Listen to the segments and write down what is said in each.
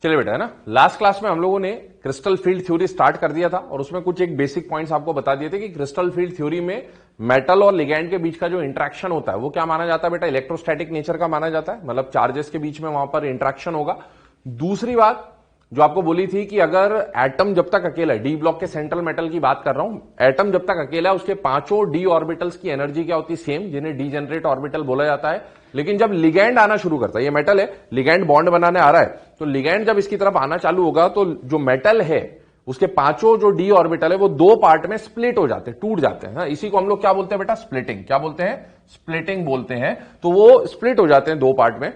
चलिए बेटा, है ना, लास्ट क्लास में हम लोगों ने क्रिस्टल फील्ड थ्योरी स्टार्ट कर दिया था और उसमें कुछ एक बेसिक पॉइंट्स आपको बता दिए थे कि क्रिस्टल फील्ड थ्योरी में मेटल और लिगैंड के बीच का जो इंटरेक्शन होता है वो क्या माना जाता है बेटा, इलेक्ट्रोस्टैटिक नेचर का माना जाता है, मतलब चार्जेस के बीच में वहां पर इंटरेक्शन होगा। दूसरी बात जो आपको बोली थी कि अगर एटम जब तक अकेला है, डी ब्लॉक के सेंट्रल मेटल की बात कर रहा हूं, एटम जब तक अकेला है उसके पांचों डी ऑर्बिटल्स की एनर्जी क्या होती है, सेम, जिन्हें डीजेनरेट ऑर्बिटल बोला जाता है। लेकिन जब लिगैंड आना शुरू करता है, ये मेटल है, लिगैंड बॉन्ड बनाने आ रहा है, तो लिगैंड जब इसकी तरफ आना चालू होगा तो जो मेटल है उसके पांचों जो डी ऑर्बिटल है वो दो पार्ट में स्प्लिट हो जाते हैं, टूट जाते हैं। हाँ, इसी को हम लोग क्या बोलते हैं बेटा, स्प्लिटिंग। क्या बोलते हैं, स्प्लिटिंग बोलते हैं। तो वो स्प्लिट हो जाते हैं दो पार्ट में।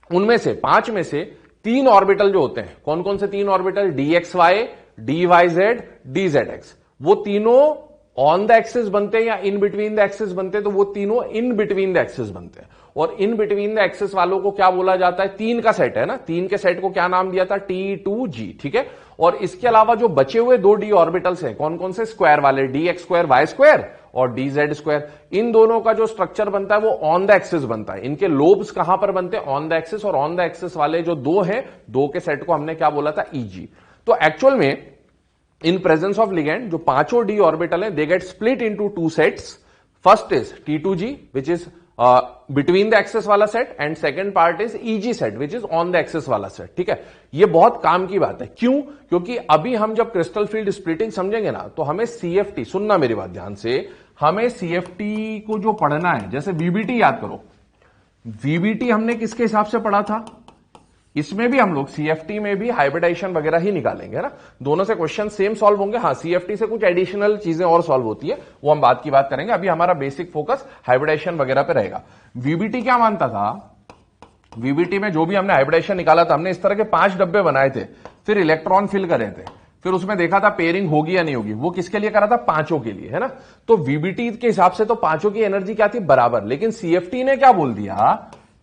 उनमें से पांच में से तीन ऑर्बिटल जो होते हैं, कौन कौन से तीन orbital, D X Y, D Y Z, D Z X, वो तीनों ऑन द एक्सिस बनते हैं या इन बिटवीन द एक्सिस बनते हैं, तो वो तीनों इन बिटवीन द एक्सिस बनते हैं। और इन बिटवीन द एक्सिस वालों को क्या बोला जाता है, तीन का सेट है ना, तीन के सेट को क्या नाम दिया था, T2G, ठीक है। और इसके अलावा जो बचे हुए दो डी ऑर्बिटल्स हैं, कौन कौन से, स्क्वायर वाले, D X square Y square और डी जेड स्क्वायर, इन दोनों का जो स्ट्रक्चर बनता है वो ऑन द एक्सिस बनता है। इनके लोब्स कहां पर बनते हैं, ऑन द एक्सिस, और ऑन द एक्सिस वाले जो दो हैं, दो के सेट को हमने क्या बोला था, EG। तो एक्चुअल में इन प्रेजेंस ऑफ लिगैंड जो पांचों डी ऑर्बिटल हैं, they get split into two sets. First is T2G which is between the axes वाला set, and second part is EG set which is on the axes वाला set, ठीक है। ये बहुत काम की बात है। क्यों, क्योंकि अभी हम जब क्रिस्टल फील्ड स्प्लिटिंग समझेंगे ना, तो हमें CFT, सुनना मेरी बात ध्यान से, हमें CFT को जो पढ़ना है, जैसे VBT याद करो, VBT हमने किसके हिसाब से पढ़ा था, इसमें भी हम लोग CFT में भी हाइब्रिडाइजेशन वगैरह ही निकालेंगे, है ना। दोनों से क्वेश्चन सेम सॉल्व होंगे। हाँ, CFT से कुछ एडिशनल चीजें और सॉल्व होती है, वो हम बात की बात करेंगे। अभी हमारा बेसिक फोकस हाइब्रिडाइजेशन वगैरह पे रहेगा। VBT क्या मानता था, VBT में जो भी हमने हाइब्रिडाइजेशन निकाला था, हमने इस तरह के 5 डब्बे बनाए थे, फिर इलेक्ट्रॉन फिल करे थे, फिर उसमें देखा था पेयरिंग होगी या नहीं होगी। वो किसके लिए करा था, पांचों के लिए, है ना। तो VBT के हिसाब से तो पांचों की एनर्जी क्या थी, बराबर। लेकिन CFT ने क्या बोल दिया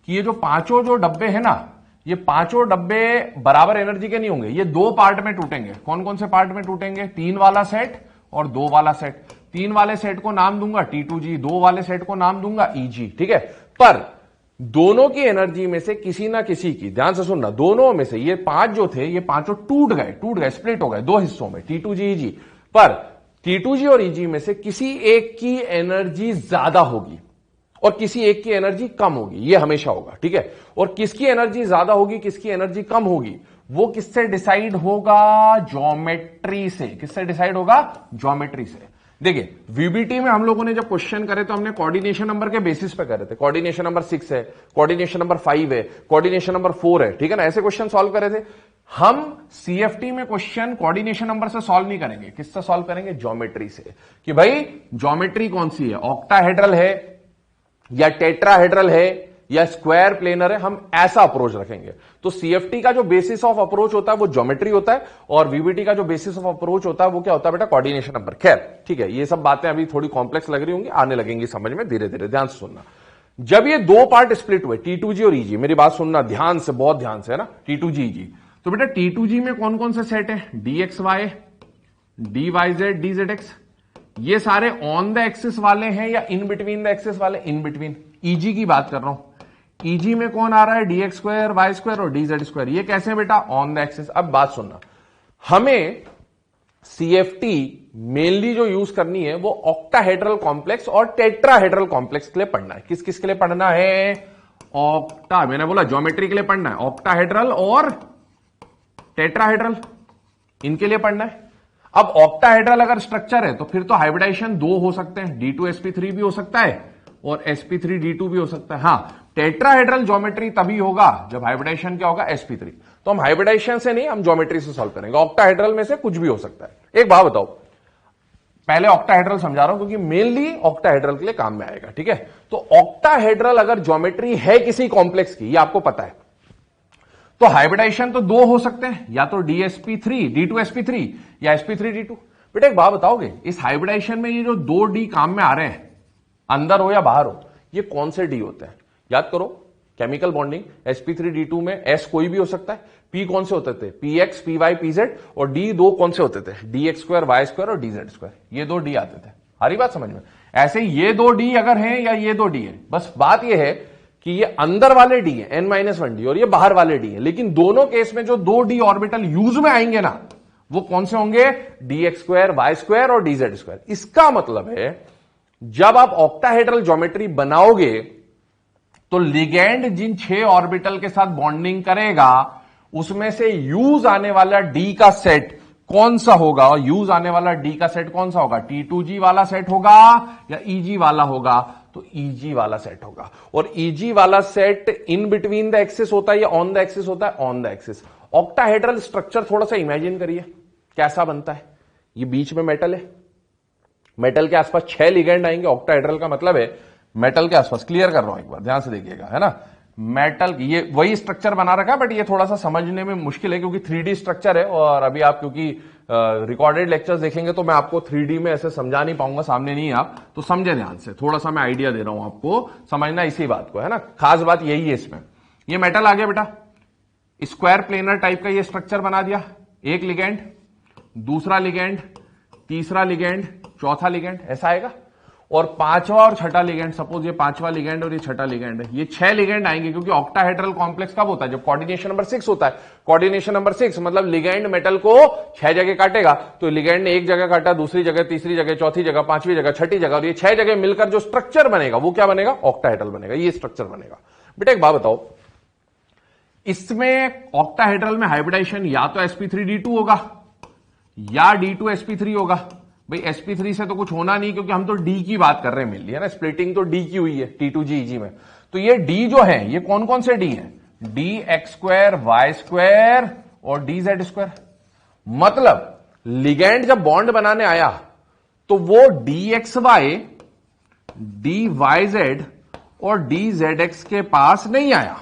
कि ये जो पांचों जो डब्बे है ना, ये पांचों डब्बे बराबर एनर्जी के नहीं होंगे, ये दो पार्ट में टूटेंगे। कौन कौन से पार्ट में टूटेंगे, तीन वाला सेट और दो वाला सेट। तीन वाले सेट को नाम दूंगा T2G, दो वाले सेट को नाम दूंगा EG, ठीक है। पर दोनों की एनर्जी में से किसी ना किसी की, ध्यान से सुनना, दोनों में से ये पांच जो थे, ये पांचों टूट गए, स्प्लिट हो गए दो हिस्सों में, T2G, EG। पर T2G और EG में से किसी एक की एनर्जी ज्यादा होगी और किसी एक की एनर्जी कम होगी, ये हमेशा होगा, ठीक है। और किसकी एनर्जी ज्यादा होगी, किसकी एनर्जी कम होगी, वो किससे डिसाइड होगा, ज्योमेट्री से। किससे डिसाइड होगा, ज्योमेट्री से। देखिए, VBT में हम लोगों ने जब क्वेश्चन करे तो हमने कोऑर्डिनेशन नंबर के बेसिस पे करे थे। कोऑर्डिनेशन नंबर 6 है, कोऑर्डिनेशन नंबर 5 है, कोऑर्डिनेशन नंबर 4 है, ठीक है ना, ऐसे क्वेश्चन सॉल्व करे थे। हम CFT में क्वेश्चन कोऑर्डिनेशन नंबर से सॉल्व नहीं करेंगे, किससे सॉल्व करेंगे, ज्योमेट्री से। कि भाई ज्योमेट्री कौन सी है, ऑक्टाहेड्रल है या टेट्राहेड्रल है या स्क्वायर प्लेनर है, हम ऐसा अप्रोच रखेंगे। तो CFT का जो बेसिस ऑफ अप्रोच होता है वो ज्योमेट्री होता है, और VBT का जो बेसिस ऑफ अप्रोच होता है वो क्या होता है बेटा, कोऑर्डिनेशन नंबर। खैर, ठीक है, ये सब बातें अभी थोड़ी कॉम्प्लेक्स लग रही होंगी, आने लगेंगी समझ में धीरे धीरे। ध्यान से सुनना, जब ये दो पार्ट स्प्लिट हुए, T2G और EG, मेरी बात सुनना ध्यान से, बहुत ध्यान से, है ना, T2G, EG। तो बेटा T2G में कौन कौन से सेट है, DXY, DYZ, DZX, ये सारे ऑन द एक्सिस वाले हैं या इन बिटवीन द एक्सिस वाले, इन बिटवीन। EG की बात कर रहा हूं, EG में कौन आ रहा है, DX स्क्वायर, वाई स्क्वायर और DZ स्क्वायर, ये कैसे हैं बेटा, ऑन द एक्सिस। अब बात सुनना, हमें CFT मेनली जो यूज करनी है वो ऑक्टाहेड्रल कॉम्प्लेक्स और टेट्राहेड्रल कॉम्प्लेक्स के लिए पढ़ना है। किस किस के लिए पढ़ना है, ऑक्टा, मैंने बोला ज्योमेट्री के लिए पढ़ना है, ऑक्टाहेड्रल और टेट्राहेड्रल, इनके लिए पढ़ना है। अब ऑक्टाहेड्रल अगर स्ट्रक्चर है तो फिर तो हाइब्रिडाइजेशन दो हो सकते हैं, D2sp3 भी हो सकता है और sp3d2 भी हो सकता है। हाँ, टेट्राहेड्रल ज्योमेट्री तभी होगा जब हाइब्रिडाइजेशन क्या होगा, sp3। तो हम हाइब्रिडाइजेशन से नहीं, हम ज्योमेट्री से सॉल्व करेंगे। ऑक्टाहेड्रल में से कुछ भी हो सकता है। एक बात बताओ, पहले ऑक्टाहेड्रल समझा रहा हूं क्योंकि मेनली ऑक्टाहेड्रल के लिए काम में आएगा, ठीक है। तो ऑक्टाहेड्रल अगर ज्योमेट्री है किसी कॉम्प्लेक्स की, ये आपको पता है, तो हाइब्रिडाइजेशन तो दो हो सकते हैं, या तो DSP3, D2sp3 या sp3d2। बेटा एक बात बताओगे, इस हाइब्रिडाइजेशन में ये जो दो डी काम में आ रहे हैं, अंदर हो या बाहर हो, ये कौन से डी होते हैं, याद करो, केमिकल बॉन्डिंग, sp3d2 में s कोई भी हो सकता है, p कौन से होते थे, px, py, pz, और d दो कौन से होते थे, dx स्क्वायर, वाई स्क्वायर और dz स्क्वायर, ये दो डी आते थे। हरी बात समझ में। ऐसे ये दो डी अगर हैं या ये दो डी है, बस बात ये है कि ये अंदर वाले डी है n-1 और ये बाहर वाले डी है, लेकिन दोनों केस में जो दो डी ऑर्बिटल यूज में आएंगे ना, वो कौन से होंगे? dx2 y2 और dz2। इसका मतलब है जब आप ऑक्टाहेड्रल ज्योमेट्री बनाओगे तो लिगैंड जिन 6 ऑर्बिटल के साथ बॉन्डिंग करेगा उसमें से यूज आने वाला डी का सेट कौन सा होगा? यूज आने वाला डी का सेट कौन सा होगा? T2g वाला सेट होगा या EG वाला होगा? तो EG वाला सेट होगा। और EG वाला set in between the axis होता है या ऑन द एक्सिस होता है? On the axis. Octahedral structure थोड़ा सा इमेजिन करिए कैसा बनता है। ये बीच में मेटल है, मेटल के आसपास 6 लिगेंड आएंगे। ऑक्टाहेड्रल का मतलब है मेटल के आसपास, क्लियर कर रहा हूं एक बार, ध्यान से देखिएगा, है ना। मेटल ये वही स्ट्रक्चर बना रखा है, बट ये थोड़ा सा समझने में मुश्किल है क्योंकि 3D स्ट्रक्चर है। और अभी आप क्योंकि रिकॉर्डेड लेक्चर्स देखेंगे तो मैं आपको 3D में ऐसे समझा नहीं पाऊंगा, सामने नहीं आप, तो समझे ध्यान से, थोड़ा सा मैं आइडिया दे रहा हूं आपको, समझना इसी बात को, है ना। खास बात यही है इसमें। ये मेटल आ गया बेटा, स्क्वायर प्लेनर टाइप का ये स्ट्रक्चर बना दिया। एक लिगेंड, दूसरा लिगेंड, तीसरा लिगेंड, चौथा लिगेंड, ऐसा आएगा। और पांचवा और छठा लिगेंड, सपोज ये पांचवा लिगेंड और ये छठा लिगेंड है, ये 6 लिगेंड आएंगे क्योंकि ऑक्टाहेड्रल कॉम्प्लेक्स कब होता है? जब कोऑर्डिनेशन नंबर 6 होता है। कोऑर्डिनेशन नंबर 6 मतलब लिगेंड मेटल को 6 जगह काटेगा, तो लिगेंड ने एक जगह काटा, दूसरी जगह, तीसरी जगह, चौथी जगह, पांचवी जगह, छठी जगह, और ये 6 जगह मिलकर जो स्ट्रक्चर बनेगा वो क्या बनेगा? ऑक्टाहेड्रल बनेगा। ये स्ट्रक्चर बनेगा। बेटा एक बात बताओ, इसमें ऑक्टाहेड्रल में हाइब्रिडाइजेशन या तो sp3d2 होगा या d2sp3 होगा। भाई sp3 से तो कुछ होना नहीं क्योंकि हम तो d की बात कर रहे हैं मिल, है ना। स्प्लिटिंग तो d की हुई है T2g में। तो ये d जो है ये कौन कौन से d है? dx2 y2 और dz2। मतलब लिगैंड जब बॉन्ड बनाने आया तो वो dxy, dyz और dzx के पास नहीं आया,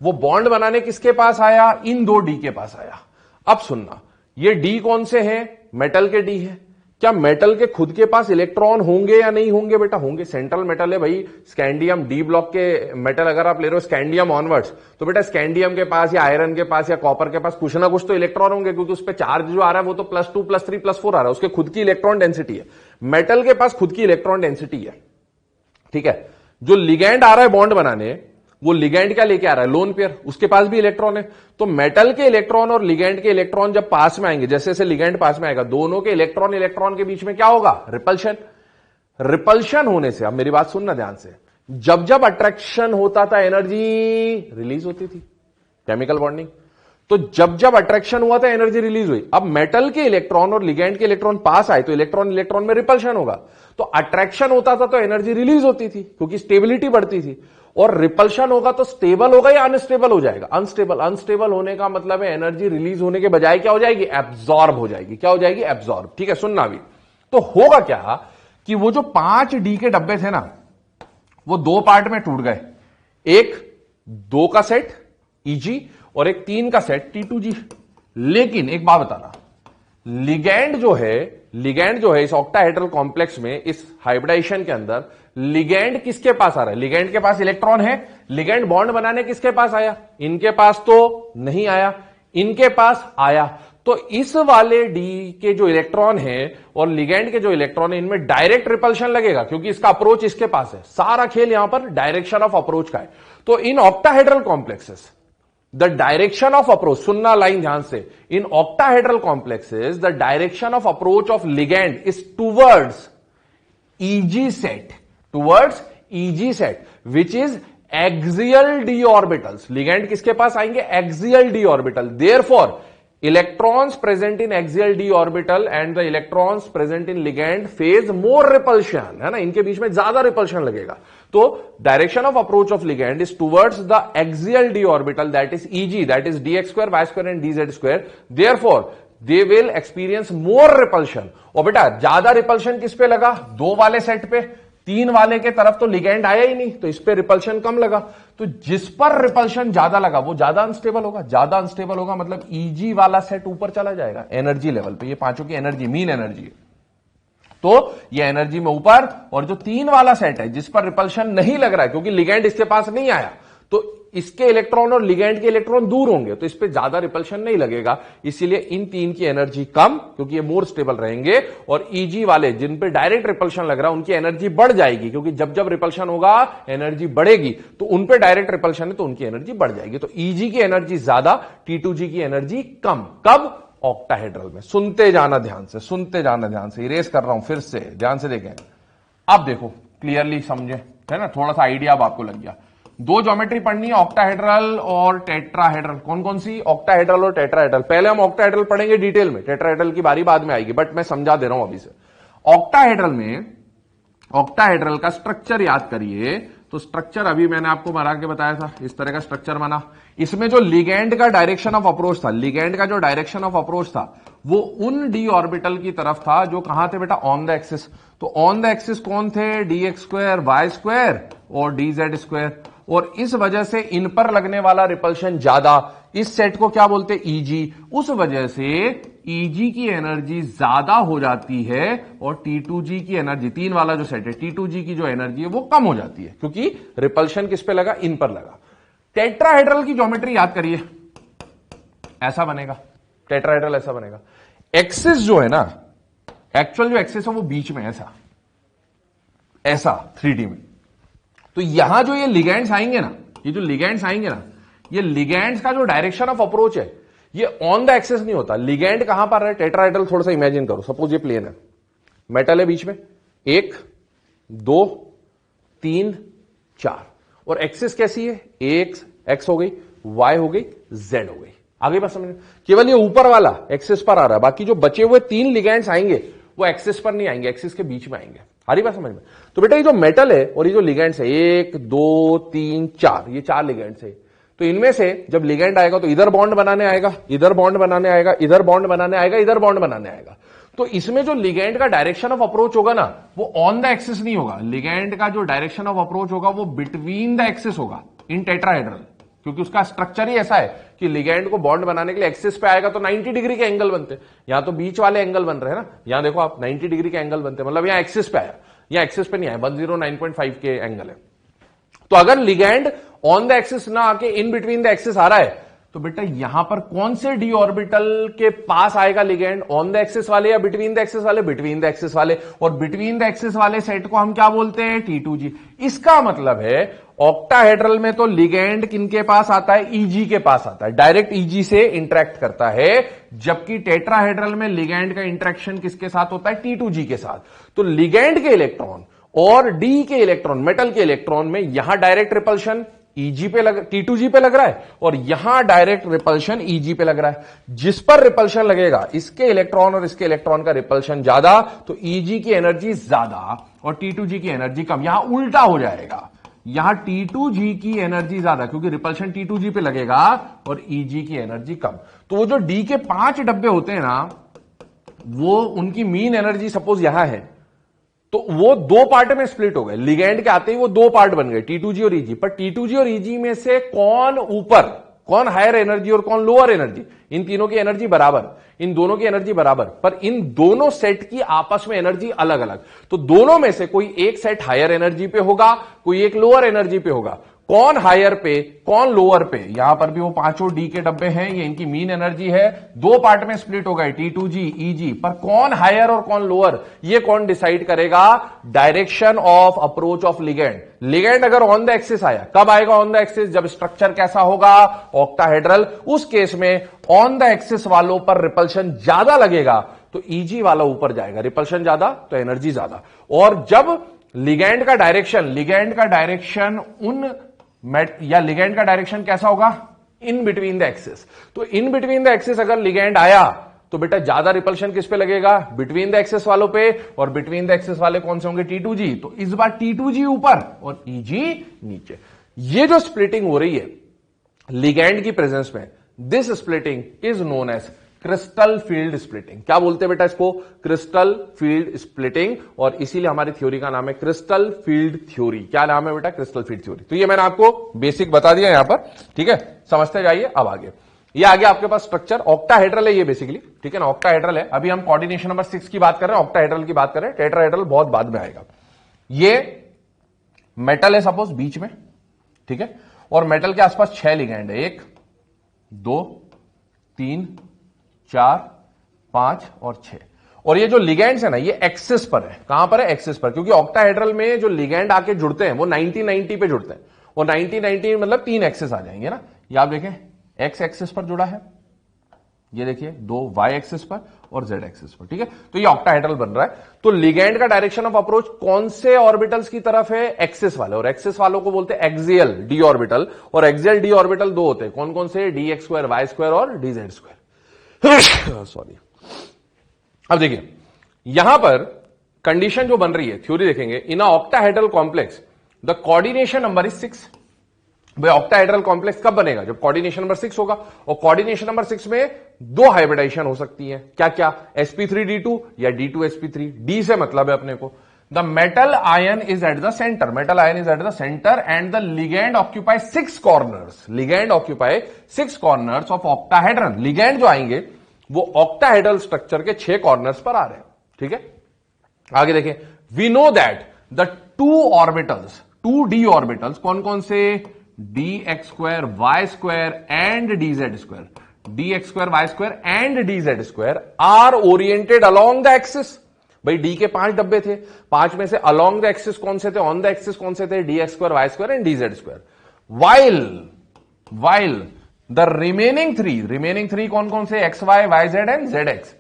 वो बॉन्ड बनाने किसके पास आया? इन दो डी के पास आया। अब सुनना, ये डी कौन से हैं? मेटल के डी है। क्या मेटल के खुद के पास इलेक्ट्रॉन होंगे या नहीं होंगे? बेटा होंगे, सेंट्रल मेटल है भाई। स्कैंडियम, डी ब्लॉक के मेटल अगर आप ले रहे हो स्कैंडियम ऑनवर्ड्स, तो बेटा स्कैंडियम के पास या आयरन के पास या कॉपर के पास कुछ ना कुछ तो इलेक्ट्रॉन होंगे, क्योंकि उस पर चार्ज जो आ रहा है वो तो +2 +3 +4 आ रहा है, उसके खुद की इलेक्ट्रॉन डेंसिटी है। मेटल के पास खुद की इलेक्ट्रॉन डेंसिटी है, ठीक है। जो लिगैंड आ रहा है बॉन्ड बनाने, वो लिगैंड क्या लेके आ रहा है? लोन पेयर, उसके पास भी इलेक्ट्रॉन है। तो मेटल के इलेक्ट्रॉन और लिगैंड के इलेक्ट्रॉन जब पास में आएंगे, जैसे जैसे लिगैंड पास में आएगा, दोनों के इलेक्ट्रॉन इलेक्ट्रॉन के बीच में क्या होगा? रिपल्शन। रिपल्शन होने से, अब मेरी बात सुनना ध्यान से, जब जब अट्रैक्शन होता था एनर्जी रिलीज होती थी, केमिकल बॉन्डिंग। तो जब जब अट्रैक्शन हुआ था एनर्जी रिलीज हुई। अब मेटल के इलेक्ट्रॉन और लिगैंड के इलेक्ट्रॉन पास आए तो इलेक्ट्रॉन इलेक्ट्रॉन में रिपल्शन होगा। तो अट्रैक्शन होता था तो एनर्जी रिलीज होती थी क्योंकि स्टेबिलिटी बढ़ती थी, और रिपल्शन होगा तो स्टेबल होगा या अनस्टेबल हो जाएगा? अनस्टेबल। अनस्टेबल होने का मतलब है एनर्जी रिलीज होने के बजाय क्या हो जाएगी? एब्जॉर्ब हो जाएगी। क्या हो जाएगी? एब्जॉर्ब। ठीक है, सुनना अभी। तो होगा क्या कि वो जो 5 डी के डब्बे थे ना, वो 2 पार्ट में टूट गए। एक 2 का सेट Eg और एक 3 का सेट T2g। लेकिन एक बात बता रहा, लिगैंड जो है इस ऑक्टाहेड्रल कॉम्प्लेक्स में, इस हाइब्रिडाइजेशन के अंदर लिगैंड किसके पास आ रहा है? लिगैंड के पास इलेक्ट्रॉन है। लिगैंड बॉन्ड बनाने किसके पास आया? इनके पास तो नहीं आया, इनके पास आया। तो इस वाले डी के जो इलेक्ट्रॉन है और लिगैंड के जो इलेक्ट्रॉन है, इनमें डायरेक्ट रिपल्शन लगेगा क्योंकि इसका अप्रोच इसके पास है। सारा खेल यहां पर डायरेक्शन ऑफ अप्रोच का है। तो in octahedral complexes the direction of approach, सुनना लाइन ध्यान से, in octahedral complexes the direction of approach of ligand is towards Eg set, which is axial d orbitals. ligand किसके पास आएंगे? axial d orbital. Therefore electrons present in axial d orbital and the electrons present in ligand face more repulsion, है ना, इनके बीच में ज्यादा repulsion लगेगा। तो direction of approach of ligand is towards the axial D orbital, that is Eg, that is dx2 y2 and dz2। Therefore they will experience more repulsion. और बेटा ज्यादा रिपल्शन किस पे लगा? 2 वाले सेट पे। 3 वाले के तरफ तो लिगैंड आया ही नहीं, तो इस पे रिपल्शन कम लगा। तो जिस पर रिपल्शन ज्यादा लगा वो ज्यादा अनस्टेबल होगा। ज्यादा अनस्टेबल होगा मतलब Eg वाला सेट ऊपर चला जाएगा एनर्जी लेवल पे। ये पांचों की एनर्जी, मीन एनर्जी है, तो ये एनर्जी में ऊपर। और जो 3 वाला सेट है जिस पर रिपल्शन नहीं लग रहा है क्योंकि लिगैंड इसके पास नहीं आया, तो इसके इलेक्ट्रॉन और लिगैंड के इलेक्ट्रॉन दूर होंगे, तो इस पे ज्यादा रिपल्शन नहीं लगेगा, इसीलिए इन तीन की एनर्जी कम, क्योंकि ये मोर स्टेबल रहेंगे। और ईजी वाले जिन पे डायरेक्ट रिपल्शन लग रहा है उनकी एनर्जी बढ़ जाएगी, क्योंकि जब जब रिपल्शन होगा एनर्जी बढ़ेगी, तो उन पे डायरेक्ट रिपल्शन है तो उनकी एनर्जी बढ़ जाएगी। तो ईजी की एनर्जी ज्यादा, T2G की एनर्जी कम। कब? ऑक्टाहेड्रल में। सुनते जाना ध्यान से, सुनते जाना ध्यान से, इरेज कर रहा हूं फिर से, ध्यान से देखें। अब देखो क्लियरली समझे, है ना, थोड़ा सा आइडिया अब आपको लग गया। दो ज्योमेट्री पढ़नी है, ऑक्टाहेड्रल और टेट्राहेड्रल। कौन कौन सी? ऑक्टाहेड्रल और टेट्राहेड्रल। पहले हम ऑक्टाहेड्रल पढ़ेंगे डिटेल में, टेट्राहेड्रल की बारी बाद में आएगी, बट मैं समझा दे रहा हूं अभी से। ऑक्टाहेड्रल में, ऑक्टाहेड्रल का स्ट्रक्चर याद करिए। तो स्ट्रक्चर अभी मैंने आपको बना के बताया था, इस तरह का स्ट्रक्चर बना। इसमें जो लिगैंड का डायरेक्शन ऑफ अप्रोच था, लिगैंड का जो डायरेक्शन ऑफ अप्रोच था, वो उन डी ऑर्बिटल की तरफ था जो कहां थे बेटा? On the axis. तो ऑन द एक्सिस कौन थे? dx² y² और dz²। और इस वजह से इन पर लगने वाला रिपल्शन ज्यादा, इस सेट को क्या बोलते हैं? ईजी। उस वजह से ईजी की एनर्जी ज्यादा हो जाती है और T2G की एनर्जी, तीन वाला जो सेट है, T2G की जो एनर्जी है वो कम हो जाती है, क्योंकि रिपल्शन किस पे लगा? इन पर लगा। टेट्राहेड्रल की ज्योमेट्री याद करिए, ऐसा बनेगा। टेट्राहेड्रल ऐसा बनेगा। एक्सिस जो है ना, एक्चुअल जो एक्सिस है वो बीच में ऐसा, ऐसा 3D में। तो यहां जो ये लिगैंड्स आएंगे ना, ये जो लिगैंड्स आएंगे ना, ये लिगैंड्स का जो डायरेक्शन ऑफ अप्रोच है ये ऑन द एक्सिस नहीं होता। लिगैंड कहां पर है? टेट्राहेड्रल थोड़ा सा इमेजिन करो, सपोज ये प्लेन है, मेटल है बीच में, 1 2 3 4, और एक्सिस कैसी है? एक्स हो गई, वाई हो गई, जेड हो गई। आगे बात समझ? केवल ये ऊपर वाला एक्सिस पर आ रहा है, बाकी जो बचे हुए तीन लिगैंड्स आएंगे वो एक्सिस पर नहीं आएंगे, एक्सिस के बीच में आएंगे। हरी बात समझ में? तो बेटा ये जो मेटल है और ये जो लिगैंड्स है, 1 2 3 4, ये 4 लिगैंड्स है। तो इनमें से जब लिगैंड आएगा तो इधर बॉन्ड बनाने आएगा, इधर बॉन्ड बनाने आएगा, इधर बॉन्ड बनाने आएगा, इधर बॉन्ड बनाने आएगा। तो इसमें जो लिगैंड का डायरेक्शन ऑफ अप्रोच होगा ना, वो ऑन द एक्सिस नहीं होगा। लिगैंड का जो डायरेक्शन ऑफ अप्रोच होगा वो बिटवीन द एक्सिस होगा इन टेट्राहेड्रल, क्योंकि उसका स्ट्रक्चर ही ऐसा है कि लिगैंड को बॉन्ड बनाने के लिए एक्सिस पे आएगा तो 90 डिग्री के एंगल बनते हैं। यहां तो बीच वाले एंगल बन रहे हैं ना, यहां देखो आप 90 डिग्री के एंगल बनते हैं, मतलब यहां एक्सिस पे आया, यहां एक्सिस पे नहीं आया, 109.5 के एंगल है। तो अगर लिगैंड ऑन द एक्सिस ना आके इन बिटवीन द एक्सिस आ रहा है, तो बेटा यहां पर कौन से डी ऑर्बिटल के पास आएगा लिगैंड? ऑन द एक्सिस वाले या बिटवीन द एक्सिस वाले? बिटवीन द एक्सिस वाले। और बिटवीन द एक्सिस वाले सेट को हम क्या बोलते हैं? T2G। इसका मतलब है ऑक्टाहेड्रल में तो लिगैंड किनके पास आता है? ईजी के पास आता है, डायरेक्ट ईजी से इंटरेक्ट करता है, जबकि टेट्राहेड्रल में लिगैंड का इंटरेक्शन किसके साथ होता है? T2G के साथ। तो लिगैंड के इलेक्ट्रॉन और डी के इलेक्ट्रॉन, मेटल के इलेक्ट्रॉन में यहां डायरेक्ट रिपल्शन ईजी पे T2G पे लग रहा है, और यहां डायरेक्ट रिपल्शन ईजी पे लग रहा है। जिस पर रिपल्शन लगेगा, इसके इलेक्ट्रॉन और इसके इलेक्ट्रॉन का रिपल्शन ज्यादा, तो ईजी की एनर्जी ज्यादा और T2G की एनर्जी कम। यहां उल्टा हो जाएगा, यहां T2G की एनर्जी ज्यादा, क्योंकि रिपल्शन T2G पे लगेगा और ईजी की एनर्जी कम। तो वो जो डी के 5 डब्बे होते हैं ना, वो उनकी मीन एनर्जी सपोज यहां है, तो वो दो पार्ट में स्प्लिट हो गए। लिगैंड के आते ही वो दो पार्ट बन गए, T2G और ईजी। पर T2G और ईजी में से कौन ऊपर, कौन हायर एनर्जी और कौन लोअर एनर्जी? इन तीनों की एनर्जी बराबर, इन दोनों की एनर्जी बराबर, पर इन दोनों सेट की आपस में एनर्जी अलग अलग। तो दोनों में से कोई एक सेट हायर एनर्जी पे होगा, कोई एक लोअर एनर्जी पे होगा। कौन हायर पे, कौन लोअर पे? यहां पर भी वो पांचों डी के डब्बे हैं, ये इनकी मीन एनर्जी है, दो पार्ट में स्प्लिट हो गए, T2G ईजी। पर कौन हायर और कौन लोअर, ये कौन डिसाइड करेगा? Direction of approach of ligand. Ligand अगर ऑन द एक्सिस आया, कब आएगा ऑन द एक्सिस? जब स्ट्रक्चर कैसा होगा? ऑक्टाहेड्रल। उस केस में ऑन द एक्सिस वालों पर रिपल्शन ज्यादा लगेगा, तो ईजी वाला ऊपर जाएगा, रिपल्शन ज्यादा तो एनर्जी ज्यादा। और जब लिगैंड का डायरेक्शन उन लिगैंड का डायरेक्शन कैसा होगा? इन बिटवीन द एक्सिस। तो इन बिटवीन द एक्सिस अगर लिगैंड आया, तो बेटा ज्यादा रिपल्शन किस पे लगेगा? बिटवीन द एक्सिस वालों पे। और बिटवीन द एक्सिस वाले कौन से होंगे? T2G। तो इस बार T2G ऊपर और ईजी नीचे। ये जो स्प्लिटिंग हो रही है लिगैंड की प्रेजेंस में, this splitting is known as crystal field splitting. क्या बोलते हैं बेटा इसको? Crystal field splitting. और इसीलिए हमारी थ्योरी का नाम है क्रिस्टल फील्ड थ्योरी। क्या नाम है बेटा? Crystal field theory. तो ये मैंने आपको बेसिक बता दिया यहां पर, ठीक है, समझते जाइए। अब आगे, ये आगे आपके पास स्ट्रक्चर ऑक्टाहेड्रल है ये बेसिकली, ठीक है ना, ऑक्टाहेड्रल है। अभी हम कोऑर्डिनेशन नंबर 6 की बात कर रहे हैं, ऑक्टाहेड्रल की बात कर रहे हैं, टेट्राहेड्रल बहुत बाद में आएगा। ये मेटल है सपोज बीच में, ठीक है, और मेटल के आसपास 6 लिगैंड है, 1 2 3 4 5 और 6। और ये जो लिगैंड्स है ना, ये एक्सिस पर है। कहां पर है? एक्सिस पर, क्योंकि ऑक्टाहेड्रल में जो लिगैंड आके जुड़ते हैं वो 90-90 पे जुड़ते हैं। वो 90-90 मतलब 3 एक्सिस आ जाएंगे ना। ये आप देखें, एक्स एक्सिस पर जुड़ा है, ये देखिए 2 वाई एक्सिस पर और जेड एक्सिस पर, ठीक है। तो ये ऑक्टाहेड्रल बन रहा है। तो लिगैंड का डायरेक्शन ऑफ अप्रोच कौन से ऑर्बिटल्स की तरफ है? एक्सिस वाले। और एक्सिस वालों को बोलते हैं एक्सियल डी ऑर्बिटल। और एक्सियल डी ऑर्बिटल 2 होते हैं, कौन कौन से? dx2 y2 और dz2। सॉरी। अब देखिए यहां पर कंडीशन जो बन रही है, थ्योरी देखेंगे, इन octahedral complex the coordination number is 6। भाई ऑक्टाहेड्रल कॉम्प्लेक्स कब बनेगा? जब कोऑर्डिनेशन नंबर 6 होगा। और कोऑर्डिनेशन नंबर 6 में 2 हाइब्रिडाइजेशन हो सकती है। क्या क्या? sp3d2 या d2sp3। d से मतलब है अपने को। The metal ion is at the centre, metal ion is at the centre and the ligand occupy 6 corners. Ligand occupy 6 corners of octahedral. Ligand जो आएंगे वो ऑक्टाहेड्रल स्ट्रक्चर के 6 कॉर्नर्स पर आ रहे हैं, ठीक है। आगे देखें, we know that the 2 orbitals, 2d orbitals, कौन कौन से? dx2 y2 and dz2, dx2 y2 and dz2 are oriented along the axis. भाई डी के 5 डब्बे थे, 5 में से अलोंग द एक्सिस कौन से थे? ऑन द एक्सिस कौन से थे? dx2 y2 and dz2। While the remaining 3 कौन कौन से? x y y z and zx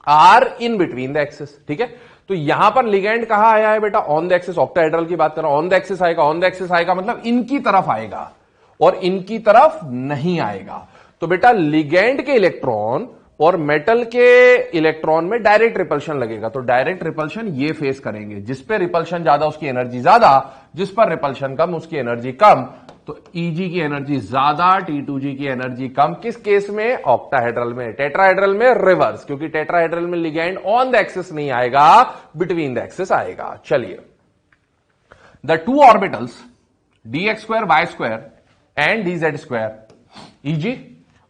are in between the axis, ठीक है। तो यहां पर लिगैंड कहां आया है बेटा? On the axis. ऑक्टाहेड्रल की बात कर रहा हूं, ऑन द एक्सिस आएगा। ऑन द एक्सिस आएगा मतलब इनकी तरफ आएगा और इनकी तरफ नहीं आएगा। तो बेटा लिगैंड के इलेक्ट्रॉन और मेटल के इलेक्ट्रॉन में डायरेक्ट रिपल्शन लगेगा। तो डायरेक्ट रिपल्शन ये फेस करेंगे। जिस पे रिपल्शन ज्यादा उसकी एनर्जी ज्यादा, जिस पर रिपल्शन कम उसकी एनर्जी कम। तो Eg की एनर्जी ज्यादा, T2G की एनर्जी कम। किस केस में? ऑक्टाहेड्रल में। टेट्राहेड्रल में रिवर्स, क्योंकि टेट्राहेड्रल में लिगैंड ऑन द एक्सिस नहीं आएगा, बिटवीन द एक्सिस आएगा। चलिए, the 2 orbitals dx2 y2 and dz2 Eg,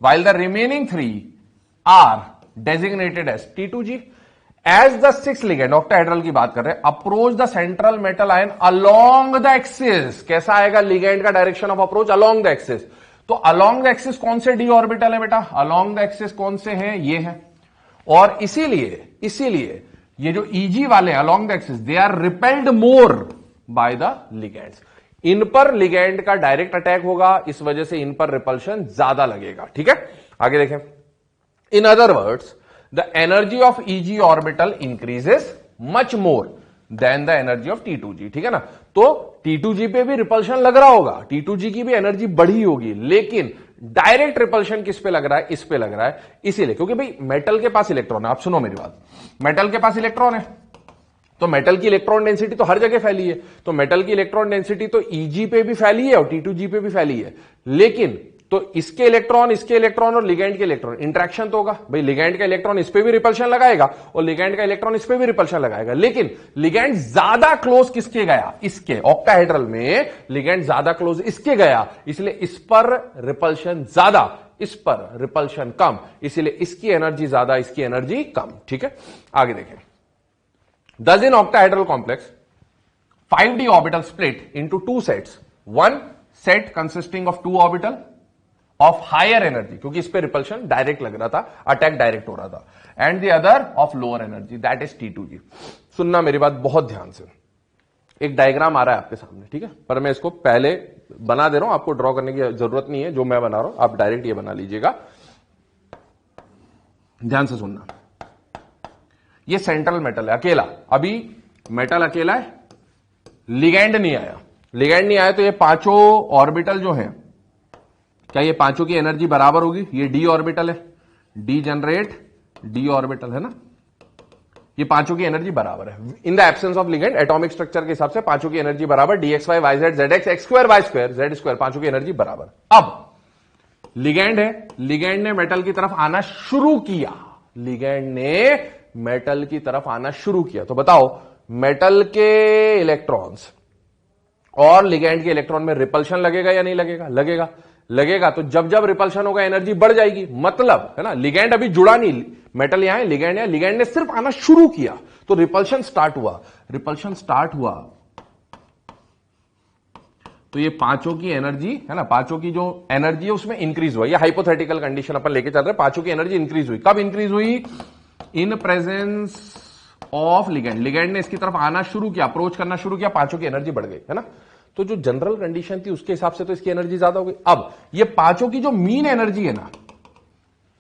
while the remaining 3 are designated as T2G. As the 6th ligand, octahedral की बात कर रहे हैं, approach the central metal ion along the axis. कैसा आएगा लिगैंड का direction of approach? Along the axis. तो along the axis कौन से डी ऑर्बिटल है बेटा? अलोंग द एक्सिस कौन से हैं? ये है। और इसीलिए ये जो Eg वाले along the axis, they are repelled more by the ligands. इन पर लिगैंड का डायरेक्ट अटैक होगा, इस वजह से इन पर रिपल्शन ज्यादा लगेगा, ठीक है। आगे देखें, in other words the energy of Eg orbital increases much more than the energy of T2G, ठीक है ना। तो T2G पे भी रिपल्शन लग रहा होगा, T2G की भी एनर्जी बढ़ी होगी, लेकिन डायरेक्ट रिपल्शन किस पे लग रहा है? इस पे लग रहा है। इसीलिए, क्योंकि भाई मेटल के पास इलेक्ट्रॉन है। आप सुनो मेरी बात, मेटल के पास इलेक्ट्रॉन है, तो मेटल की इलेक्ट्रॉन डेंसिटी तो हर जगह फैली है। तो मेटल की इलेक्ट्रॉन डेंसिटी तो Eg पे भी फैली है और T2G पे भी फैली है। लेकिन तो इसके इलेक्ट्रॉन और लिगैंड के इलेक्ट्रॉन इंटरेक्शन तो होगा। भाई लिगैंड का इलेक्ट्रॉन इस पे भी रिपल्शन लगाएगा और लिगैंड का इलेक्ट्रॉन इस पे भी रिपल्शन लगाएगा। लेकिन लिगैंड ज्यादा क्लोज किसके गया? इसके। ऑक्टाहेड्रल में लिगैंड ज्यादा क्लोज इसके गया, इसलिए इस पर रिपल्शन ज्यादा, इस पर रिपल्शन कम, इसलिए इसकी एनर्जी ज्यादा, इसकी एनर्जी कम, ठीक है। आगे देखें, thus in octahedral complex 5d orbital split into 2 sets, one set consisting of 2 orbital of higher energy, क्योंकि इस पे रिपल्शन डायरेक्ट लग रहा था, अटैक डायरेक्ट हो रहा था, and the other of lower energy, that is T2G। सुनना मेरी बात बहुत ध्यान से, एक डायग्राम आ रहा है आपके सामने, ठीक है, पर मैं इसको पहले बना दे रहा हूं, आपको ड्रॉ करने की जरूरत नहीं है, जो मैं बना रहा हूं आप डायरेक्ट ये बना लीजिएगा। ध्यान से सुनना, ये सेंट्रल मेटल है अकेला, अभी मेटल अकेला है, लिगैंड नहीं आया। लिगैंड नहीं आया तो ये पांचों ऑर्बिटल जो है, क्या ये पांचों की एनर्जी बराबर होगी? ये डी ऑर्बिटल है, डी जनरेट डी ऑर्बिटल है ना, ये पांचों की एनर्जी बराबर है। In the absence of ligand, atomic structure के हिसाब से पांचों की एनर्जी बराबर, dxy yz zx x square y square z square, पांचों की एनर्जी बराबर। अब लिगैंड है, लिगैंड ने मेटल की तरफ आना शुरू किया, लिगैंड ने मेटल की तरफ आना शुरू किया। तो बताओ, मेटल के इलेक्ट्रॉन्स और लिगैंड के इलेक्ट्रॉन में रिपल्शन लगेगा या नहीं लगेगा? लगेगा। लगेगा तो जब जब रिपल्शन होगा एनर्जी बढ़ जाएगी, मतलब है ना, लिगैंड अभी जुड़ा नहीं, मेटल यहां है, लिगैंड है, लिगैंड ने सिर्फ आना शुरू किया तो रिपल्शन स्टार्ट हुआ, रिपल्शन स्टार्ट हुआ तो ये पांचों की एनर्जी है ना, पांचों की जो एनर्जी है उसमें इंक्रीज हुआ। ये हाइपोथेटिकल कंडीशन अपन लेके चल रहे हैं। पांचों की एनर्जी इंक्रीज हुई। कब इंक्रीज हुई? इन प्रेजेंस ऑफ लिगेंड। लिगेंड ने इसकी तरफ आना शुरू किया, अप्रोच करना शुरू किया, पांचों की एनर्जी बढ़ गई, है ना। तो जो जनरल कंडीशन थी उसके हिसाब से तो इसकी एनर्जी ज्यादा हो गई। अब ये पांचों की जो मीन एनर्जी है ना,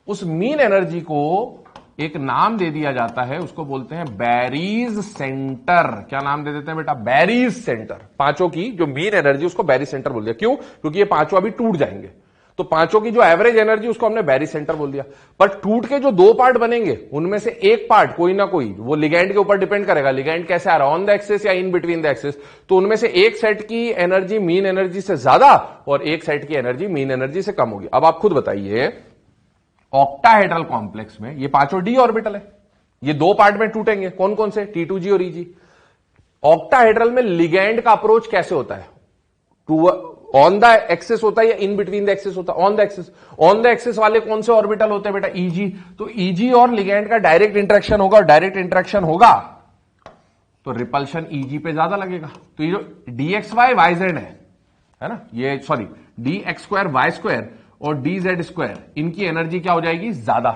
उस मीन एनर्जी को एक नाम दे दिया जाता है, उसको बोलते हैं बैरीज सेंटर। क्या नाम दे देते हैं बेटा? Berries centre. पांचों की जो मीन एनर्जी उसको बैरीज सेंटर बोल दिया। क्यों? क्योंकि ये पांचों अभी टूट जाएंगे, तो पांचों की जो एवरेज एनर्जी उसको हमने बैरीज सेंटर बोल दिया। पर टूट के जो दो पार्ट बनेंगे उनमें से एक पार्ट कोई ना कोई वो लिगैंड के ऊपर डिपेंड करेगा, लिगैंड कैसे आ रहा है, ऑन द एक्सिस या इन बिटवीन द एक्सिस। तो उनमें से एक सेट की एनर्जी मीन एनर्जी से ज्यादा और एक सेट की एनर्जी मीन एनर्जी से कम होगी। अब आप खुद बताइए, ऑक्टाहेड्रल कॉम्प्लेक्स में ये पांचों डी ऑर्बिटल है, ये दो पार्ट में टूटेंगे, कौन कौन से? T2G और EG। ऑक्टाहेड्रल में लिगैंड का अप्रोच कैसे होता है? ऑन द एक्सिस होता है या इन बिटवीन द एक्सिस होता है? On the axis. On the axis वाले कौन से ऑर्बिटल होते हैं बेटा? EG। तो EG और लिगैंड का डायरेक्ट इंटरेक्शन होगा, और डायरेक्ट इंटरेक्शन होगा तो रिपल्शन EG पे ज्यादा लगेगा। तो ये जो dxy yz है ना, ये सॉरी dx2 y2 और dz2, इनकी एनर्जी क्या हो जाएगी? ज्यादा।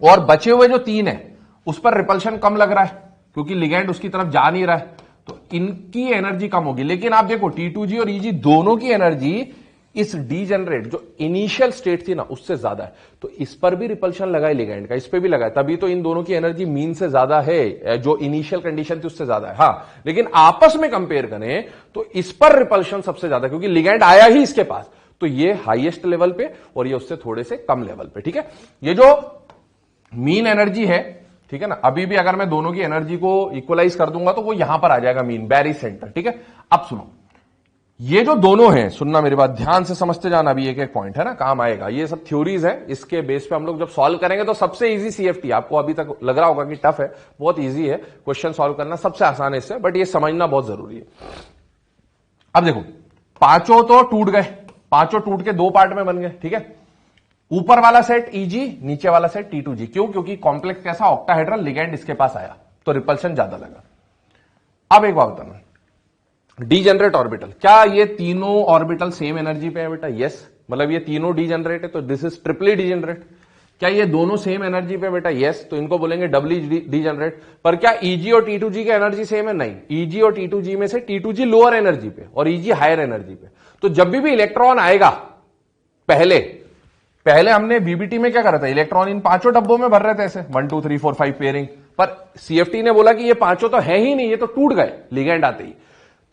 और बचे हुए जो तीन है उस पर रिपल्शन कम लग रहा है क्योंकि लिगैंड उसकी तरफ जा नहीं रहा है, तो इनकी एनर्जी कम होगी। लेकिन आप देखो T2G और EG दोनों की एनर्जी इस डीजेनरेट जो इनिशियल स्टेट थी ना उससे ज्यादा है, तो इस पर भी रिपल्शन लगा है लिगैंड का, इस पर भी लगा है, तभी तो इन दोनों की एनर्जी मीन से ज्यादा है, जो इनिशियल कंडीशन थी उससे ज्यादा है। हाँ, लेकिन आपस में कंपेयर करें तो इस पर रिपल्शन सबसे ज्यादा, क्योंकि लिगैंड आया ही इसके पास, तो ये हाईएस्ट लेवल पे और ये उससे थोड़े से कम लेवल पे। ठीक है, ये जो मीन एनर्जी है, ठीक है ना, अभी भी अगर मैं दोनों की एनर्जी को इक्वलाइज कर दूंगा तो वो यहां पर आ जाएगा मीन, बैरीज सेंटर। ठीक है, अब सुनो, ये जो दोनों हैं, सुनना मेरी बात, ध्यान से समझते जाना, अभी एक एक पॉइंट है ना, काम आएगा। ये सब थ्योरीज है, इसके बेस पे हम लोग जब सॉल्व करेंगे तो सबसे इजी CFT। आपको अभी तक लग रहा होगा कि टफ है, बहुत इजी है क्वेश्चन सॉल्व करना, सबसे आसान है इससे, बट ये समझना बहुत जरूरी है। अब देखो, पांचों तो टूट गए, पांचों टूट के दो पार्ट में बन गए। ठीक है, ऊपर वाला सेट EG, नीचे वाला सेट T2G। क्यों? क्योंकि कॉम्प्लेक्स कैसा? ऑक्टाहेड्रल, लिगैंड इसके पास आया तो रिपल्शन ज्यादा लगा। अब एक बात बताना, डीजेनरेट ऑर्बिटल, क्या ये तीनों ऑर्बिटल सेम एनर्जी पे है बेटा? यस, मतलब ये तीनों डीजेनरेट है तो दिस इज ट्रिपली डीजेनरेट। क्या ये दोनों सेम एनर्जी पे बेटा? यस, तो इनको बोलेंगे डबली डीजेनरेट। पर क्या EG और T2G की एनर्जी सेम है? नहीं, EG और T2G में से T2G लोअर एनर्जी पे और EG हायर एनर्जी पे। तो जब भी इलेक्ट्रॉन आएगा, पहले हमने बीबीटी में क्या करा था, इलेक्ट्रॉन इन पांचों डब्बों में भर रहे थे ऐसे 1 2 3 4 5 पेयरिंग, पर CFT ने बोला कि ये पांचों तो है ही नहीं, ये तो टूट गए लिगैंड आते ही।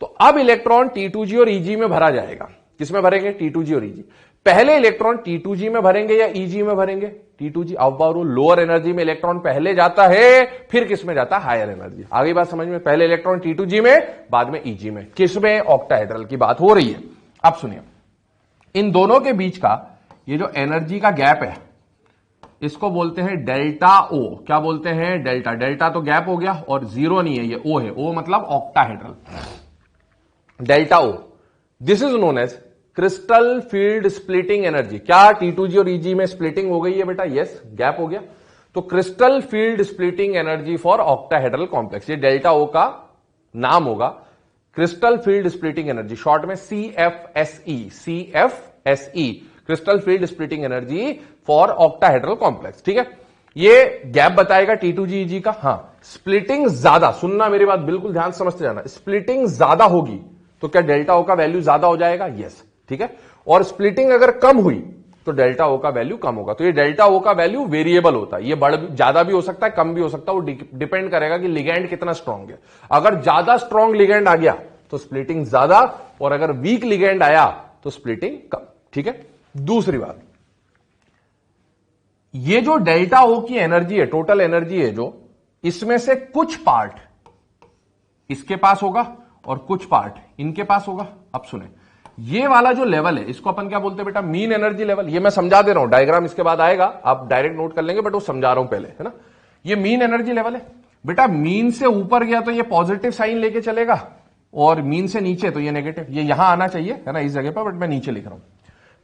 तो अब इलेक्ट्रॉन T2G और EG में भरा जाएगा। किसमें भरेंगे? T2G और EG। पहले इलेक्ट्रॉन T2G में भरेंगे या EG में भरेंगे? T2G। अब बार लोअर एनर्जी में इलेक्ट्रॉन पहले जाता है, फिर किसमें जाता है? Higher energy. आगे बात समझ में? पहले इलेक्ट्रॉन T2G में, बाद में EG में। किसमें? ऑक्टाहेड्रल की बात हो रही है। अब सुनिए, इन दोनों के बीच का ये जो एनर्जी का गैप है इसको बोलते हैं डेल्टा O। क्या बोलते हैं? डेल्टा। डेल्टा तो गैप हो गया, और जीरो नहीं है, ये O है। O मतलब octahedral, delta O। This is known as crystal field splitting energy. क्या T2G और EG में स्प्लिटिंग हो गई है बेटा? यस, गैप हो गया, तो crystal field splitting energy for octahedral complex, ये डेल्टा O का नाम होगा, crystal field splitting energy, short में CFSE। CFSE, crystal field splitting energy for octahedral complex. ठीक है, ये गैप बताएगा T2G EG का। हां, स्प्लिटिंग ज्यादा, सुनना मेरी बात, बिल्कुल ध्यान से समझते जाना, स्प्लिटिंग ज्यादा होगी तो क्या डेल्टा O का वैल्यू ज्यादा हो जाएगा? यस। ठीक है, और स्प्लिटिंग अगर कम हुई तो डेल्टा O का वैल्यू कम होगा। तो ये डेल्टा O का वैल्यू वेरिएबल होता है, ये ज्यादा भी हो सकता है, कम भी हो सकता है, वो डिपेंड करेगा कि लिगैंड कितना स्ट्रांग है। अगर ज्यादा स्ट्रांग लिगैंड आ गया तो स्प्लिटिंग ज्यादा, और अगर वीक लिगैंड आया तो स्प्लिटिंग कम। ठीक है, दूसरी बात, ये जो डेल्टा O की एनर्जी है, टोटल एनर्जी है जो, इसमें से कुछ पार्ट इसके पास होगा और कुछ पार्ट इनके पास होगा। अब सुने, ये वाला जो लेवल है इसको अपन क्या बोलते हैं बेटा? Mean energy level. ये मैं समझा दे रहा हूं, डायग्राम इसके बाद आएगा, आप डायरेक्ट नोट कर लेंगे, बट वो समझा रहा हूं पहले, है ना। ये मीन एनर्जी लेवल है बेटा। मीन से ऊपर गया तो ये पॉजिटिव साइन लेके चलेगा, और मीन से नीचे तो ये नेगेटिव। ये यहां आना चाहिए, है ना, इस जगह पर, बट मैं नीचे लिख रहा हूं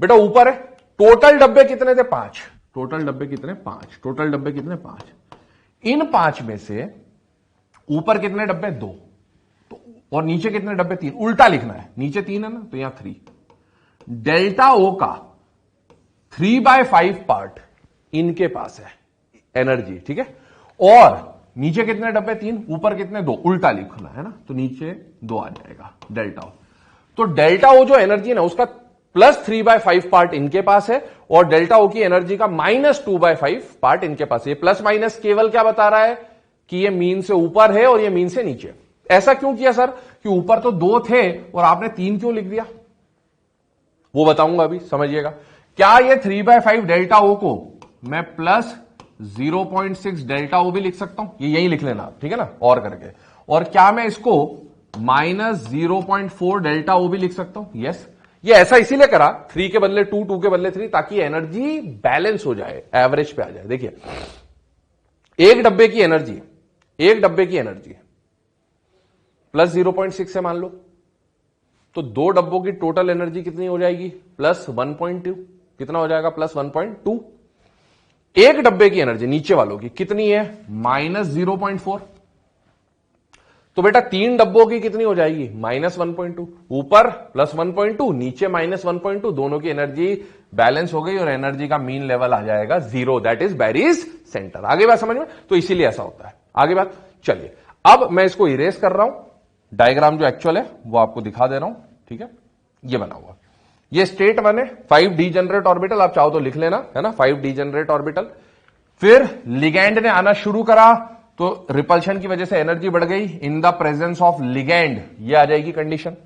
बेटा। ऊपर है, टोटल डब्बे कितने थे? 5। टोटल डब्बे कितने? 5। टोटल डब्बे कितने? 5। इन 5 में से ऊपर कितने डब्बे? 2। तो और नीचे कितने डब्बे? 3। उल्टा लिखना है, नीचे 3 है ना, तो यहां 3। डेल्टा ओ का 3/5 पार्ट इनके पास है एनर्जी, ठीक है। और नीचे कितने डब्बे? 3, ऊपर कितने? 2। उल्टा लिखना है ना, तो नीचे 2 आ जाएगा डेल्टा ओ। तो डेल्टा ओ जो एनर्जी है ना, उसका +3/5 पार्ट इनके पास है और डेल्टा ओ की एनर्जी का -2/5 पार्ट इनके पास है। ये प्लस माइनस केवल क्या बता रहा है कि ये मीन से ऊपर है और ये मीन से नीचे। ऐसा क्यों किया सर कि ऊपर तो 2 थे और आपने 3 क्यों लिख दिया? वो बताऊंगा अभी, समझिएगा। क्या ये 3/5 डेल्टा ओ को मैं +0.6 डेल्टा ओ भी लिख सकता हूं? ये यही लिख लेना आप, ठीक है ना, और करके। और क्या मैं इसको -0.4 डेल्टा ओ भी लिख सकता हूं? यस। ये ऐसा इसीलिए करा 3 के बदले 2, 2 के बदले 3, ताकि एनर्जी बैलेंस हो जाए, एवरेज पे आ जाए। देखिए, एक डब्बे की एनर्जी +0.6 है मान लो, तो 2 डब्बों की टोटल एनर्जी कितनी हो जाएगी? +1.2। कितना हो जाएगा? +1.2। एक डब्बे की एनर्जी नीचे वालों की कितनी है? -0.4। तो बेटा 3 डब्बों की कितनी हो जाएगी? -1.2। ऊपर +1.2, नीचे -1.2, दोनों की एनर्जी बैलेंस हो गई और एनर्जी का मीन लेवल आ जाएगा 0, दैट इज बैरीज सेंटर। आगे बात समझ में? तो इसीलिए ऐसा होता है। आगे बात, चलिए अब मैं इसको इरेज कर रहा हूं, डायग्राम जो एक्चुअल है वो आपको दिखा दे रहा हूं, ठीक है। ये बना हुआ, ये स्टेट 1 है, 5 डीजेनरेट ऑर्बिटल, आप चाहो तो लिख लेना, है ना, 5 डीजेनरेट ऑर्बिटल। फिर लिगैंड ने आना शुरू करा, तो रिपल्शन की वजह से एनर्जी बढ़ गई in the presence of ligand, ये आ जाएगी कंडीशन।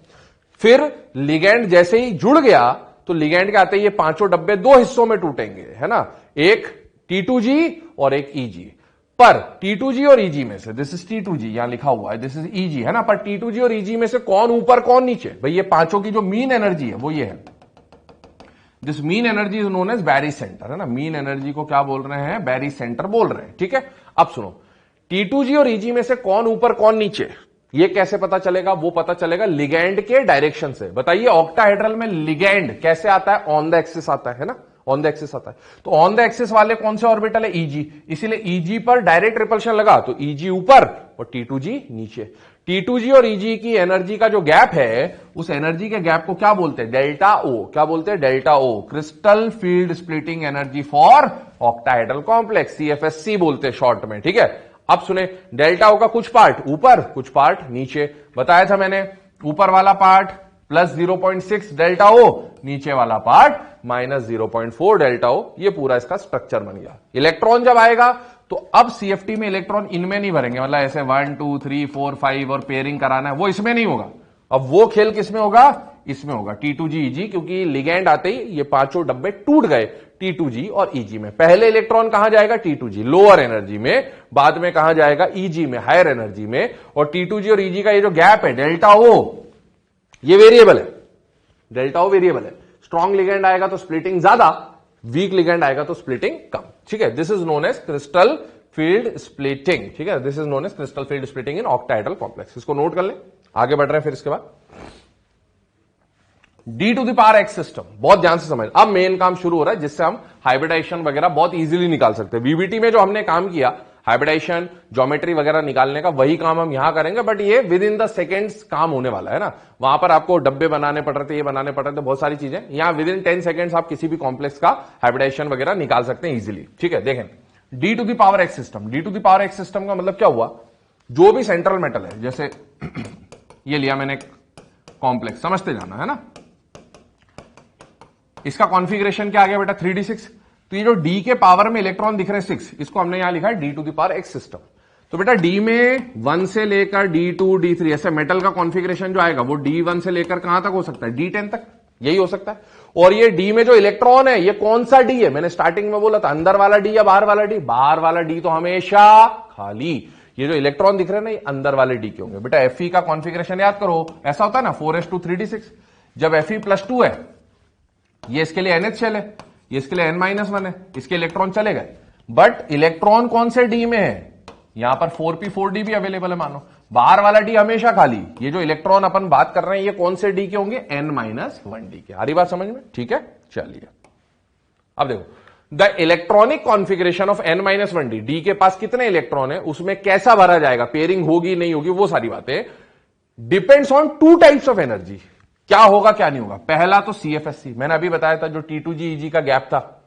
फिर लिगैंड जैसे ही जुड़ गया, तो लिगैंड के आते ही ये 5 डब्बे 2 हिस्सों में टूटेंगे, है ना, एक T2G और एक EG। पर T2G और EG में से, दिस इज T2G, यहां लिखा हुआ है, दिस इज EG, है ना, पर T2G और EG में से कौन ऊपर कौन नीचे? भाई ये पांचों की जो मीन एनर्जी है वो ये है। This mean energy is known as barycentre, है ना, मीन एनर्जी को क्या बोल रहे हैं? बैरी सेंटर बोल रहे हैं, ठीक है। अब सुनो, T2G और EG में से कौन ऊपर कौन नीचे, ये कैसे पता चलेगा? वो पता चलेगा लिगैंड के डायरेक्शन से। बताइए, ऑक्टाहेड्रल में लिगैंड कैसे आता है? ऑन द एक्सिस आता है ना, ऑन द एक्सिस आता है। तो ऑन द एक्सिस वाले कौन से ऑर्बिटल है? EG, इसीलिए EG पर डायरेक्ट रिपल्शन लगा, तो EG ऊपर और T2G नीचे। T2G और EG की एनर्जी का जो गैप है, उस एनर्जी के गैप को क्या बोलते हैं? Delta O. क्या बोलते हैं? Delta O, crystal field splitting energy for octahedral complex, CFSC बोलते हैं शॉर्ट में, ठीक है। अब सुने, डेल्टा ओ का कुछ पार्ट ऊपर, कुछ पार्ट नीचे। बताया था मैंने, ऊपर वाला पार्ट +0.6 डेल्टा ओ, नीचे वाला पार्ट -0.4 डेल्टा ओ। ये पूरा इसका स्ट्रक्चर बन गया। इलेक्ट्रॉन जब आएगा तो अब CFT में इलेक्ट्रॉन इनमें नहीं भरेंगे, मतलब ऐसे 1 2 3 4 5 और पेयरिंग कराना है, वो इसमें नहीं होगा। अब वो खेल किसमें होगा? इसमें होगा, T2G EG, क्योंकि लिगैंड आते ही ये 5 डब्बे टूट गए T2G और EG में। पहले इलेक्ट्रॉन कहां जाएगा? T2G, लोअर एनर्जी में, बाद में कहां जाएगा? EG में, हायर एनर्जी में। और T2G और EG का ये जो गैप है डेल्टा ओ, ये वेरिएबल है, डेल्टा ओ वेरिएबल है। स्ट्रॉन्ग लिगैंड आएगा तो स्प्लिटिंग ज्यादा, वीक लिगैंड आएगा तो स्प्लिटिंग कम, ठीक है। This is known as crystal field splitting, ठीक है। This is known as crystal field splitting in octahedral complex. इसको नोट कर ले, आगे बढ़ रहे हैं। फिर इसके बाद D⁴ सिस्टम, बहुत ध्यान से समझ। अब मेन काम शुरू हो रहा है, जिससे हम हाइब्रिडाइजेशन वगैरह बहुत इजीली निकाल सकते हैं। VBT में जो हमने काम किया, हाइब्रिडाइजेशन, ज्योमेट्री वगैरह निकालने का, वही काम हम यहां करेंगे, बट ये विद इन द सेकेंड्स काम होने वाला है ना। वहां पर आपको डब्बे बनाने पड़ रहे थे, ये बनाने पड़ रहे थे, बहुत सारी चीजें। यहां विद इन 10 सेकेंड्स आप किसी भी कॉम्प्लेक्स का हाइब्रिडाइजेशन वगैरह निकाल सकते हैं इजीली, ठीक है। देखें, D⁴ सिस्टम, D⁴ सिस्टम का मतलब क्या हुआ? जो भी सेंट्रल मेटल है, जैसे ये लिया मैंने कॉम्प्लेक्स, समझते जाना, है ना। इसका कॉन्फ़िगरेशन क्या आ गया बेटा? 3d6। तो ये जो D के पावर में इलेक्ट्रॉन दिख रहे हैं 6, इसको हमने यहां लिखा है D⁴ सिस्टम। तो बेटा D में 1 से लेकर D2 D3 ऐसे मेटल का कॉन्फ़िगरेशन जो आएगा वो D1 से लेकर कहां तक हो सकता है? D10 तक, यही हो सकता है। और ये D में जो इलेक्ट्रॉन है, ये कौन सा D है? मैंने स्टार्टिंग में बोला था, अंदर वाला D या बाहर वाला D? बाहर वाला D तो हमेशा खाली। ये जो इलेक्ट्रॉन दिख रहे हैं ना, ये अंदर वाले D के होंगे। बेटा Fe का कॉन्फ़िगरेशन याद करो, ऐसा होता है ना, 4s2 3d6। जब Fe+2 है, ये इसके लिए NH शेल है, ये इसके लिए N-1 है, इसके इलेक्ट्रॉन चले गए। बट इलेक्ट्रॉन कौन से D में है? यहां पर 4p4d भी अवेलेबल है, मानो। बाहर वाला D हमेशा खाली। ये जो इलेक्ट्रॉन अपन बात कर रहे हैं, ये कौन से D के होंगे? N-1d के। आ रही बात समझ में? ठीक है, चलिए अब देखो, the electronic configuration of N-1d। D के पास कितने इलेक्ट्रॉन है, उसमें कैसा भरा जाएगा, पेयरिंग होगी नहीं होगी, वो सारी बातें depends on two types of energy. क्या होगा क्या नहीं होगा? पहला तो CFSC, मैंने अभी बताया था, जो T2G EG का गैप था,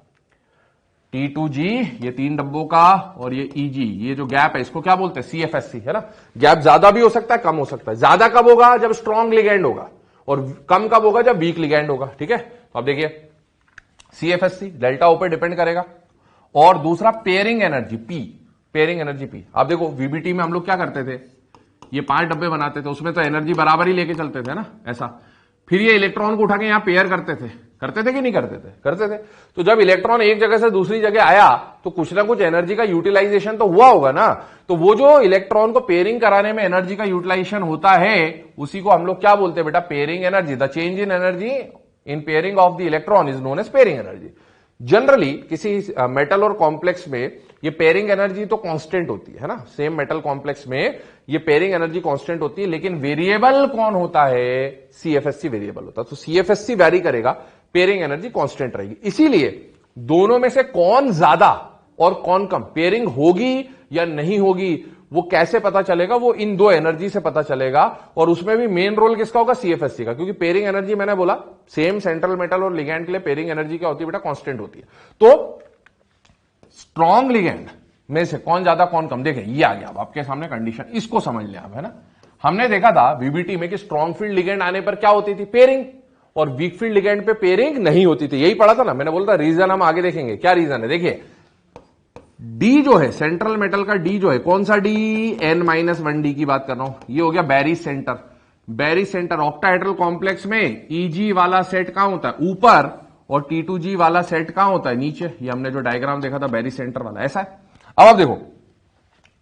T2G ये 3 डब्बों का और ये EG, ये जो गैप है इसको क्या बोलते हैं? CFSC, है ना। गैप ज्यादा भी हो सकता है, कम हो सकता है। ज्यादा कब होगा? जब स्ट्रॉन्ग लिगैंड होगा, और कम कब होगा? जब वीक लिगैंड होगा। ठीक है, तो अब देखिए CFSC डेल्टा ओ पे डिपेंड करेगा। और दूसरा pairing energy P, pairing energy P। आप देखो VBT में हम लोग क्या करते थे, ये 5 डब्बे बनाते थे, उसमें तो एनर्जी बराबर ही लेके चलते थे ना, ऐसा। फिर ये इलेक्ट्रॉन को उठा के यहां पेयर करते थे कि नहीं करते थे? करते थे। तो जब इलेक्ट्रॉन एक जगह से दूसरी जगह आया तो कुछ ना कुछ एनर्जी का यूटिलाइजेशन तो हुआ होगा ना। तो वो जो इलेक्ट्रॉन को पेयरिंग कराने में एनर्जी का यूटिलाइजेशन होता है, उसी को हम लोग क्या बोलते हैं बेटा? Pairing energy. The change in energy in pairing of the electron is known as pairing energy. Generally किसी मेटल और कॉम्प्लेक्स में ये पेयरिंग एनर्जी तो कांस्टेंट होती है ना, सेम मेटल कॉम्प्लेक्स में ये पेयरिंग एनर्जी कांस्टेंट होती है, लेकिन वेरिएबल कौन होता है? CFSC वेरिएबल होता है। तो CFSC वैरी करेगा, पेयरिंग एनर्जी कांस्टेंट रहेगी। इसीलिए दोनों में से कौन ज्यादा और कौन कम पेयरिंग होगी या नहीं होगी, वो कैसे पता चलेगा? वो इन दो एनर्जी से पता चलेगा। और उसमें भी मेन रोल किसका होगा? CFSC का, क्योंकि पेयरिंग एनर्जी मैंने बोला सेम सेंट्रल मेटल और लिगैंड के लिए पेयरिंग एनर्जी क्या होती है बेटा? कांस्टेंट होती है। तो स्ट्रॉन्ग लिगैंड में से कौन ज्यादा कौन कम, देखें ये आ गया अब आपके सामने कंडीशन, इसको समझ लें आप, है ना। हमने देखा था VBT में कि स्ट्रॉन्ग फील्ड लिगैंड आने पर क्या होती थी? पेयरिंग, और वीक फील्ड लिगैंड पे पेयरिंग नहीं होती थी। यही पढ़ा था ना, मैंने बोला था रीजन हम आगे देखेंगे। क्या रीजन है? देखिए डी जो है सेंट्रल मेटल का, डी जो है कौन सा डी? N-1D की बात कर रहा हूं। ये हो गया बैरी सेंटर। बैरी सेंटर ऑक्टाहेड्रल कॉम्प्लेक्स में EG वाला सेट कहां होता है? ऊपर, और T2G वाला सेट कहां होता है? नीचे। ये हमने जो डायग्राम देखा था बैरी सेंटर वाला, ऐसा है। अब आप देखो,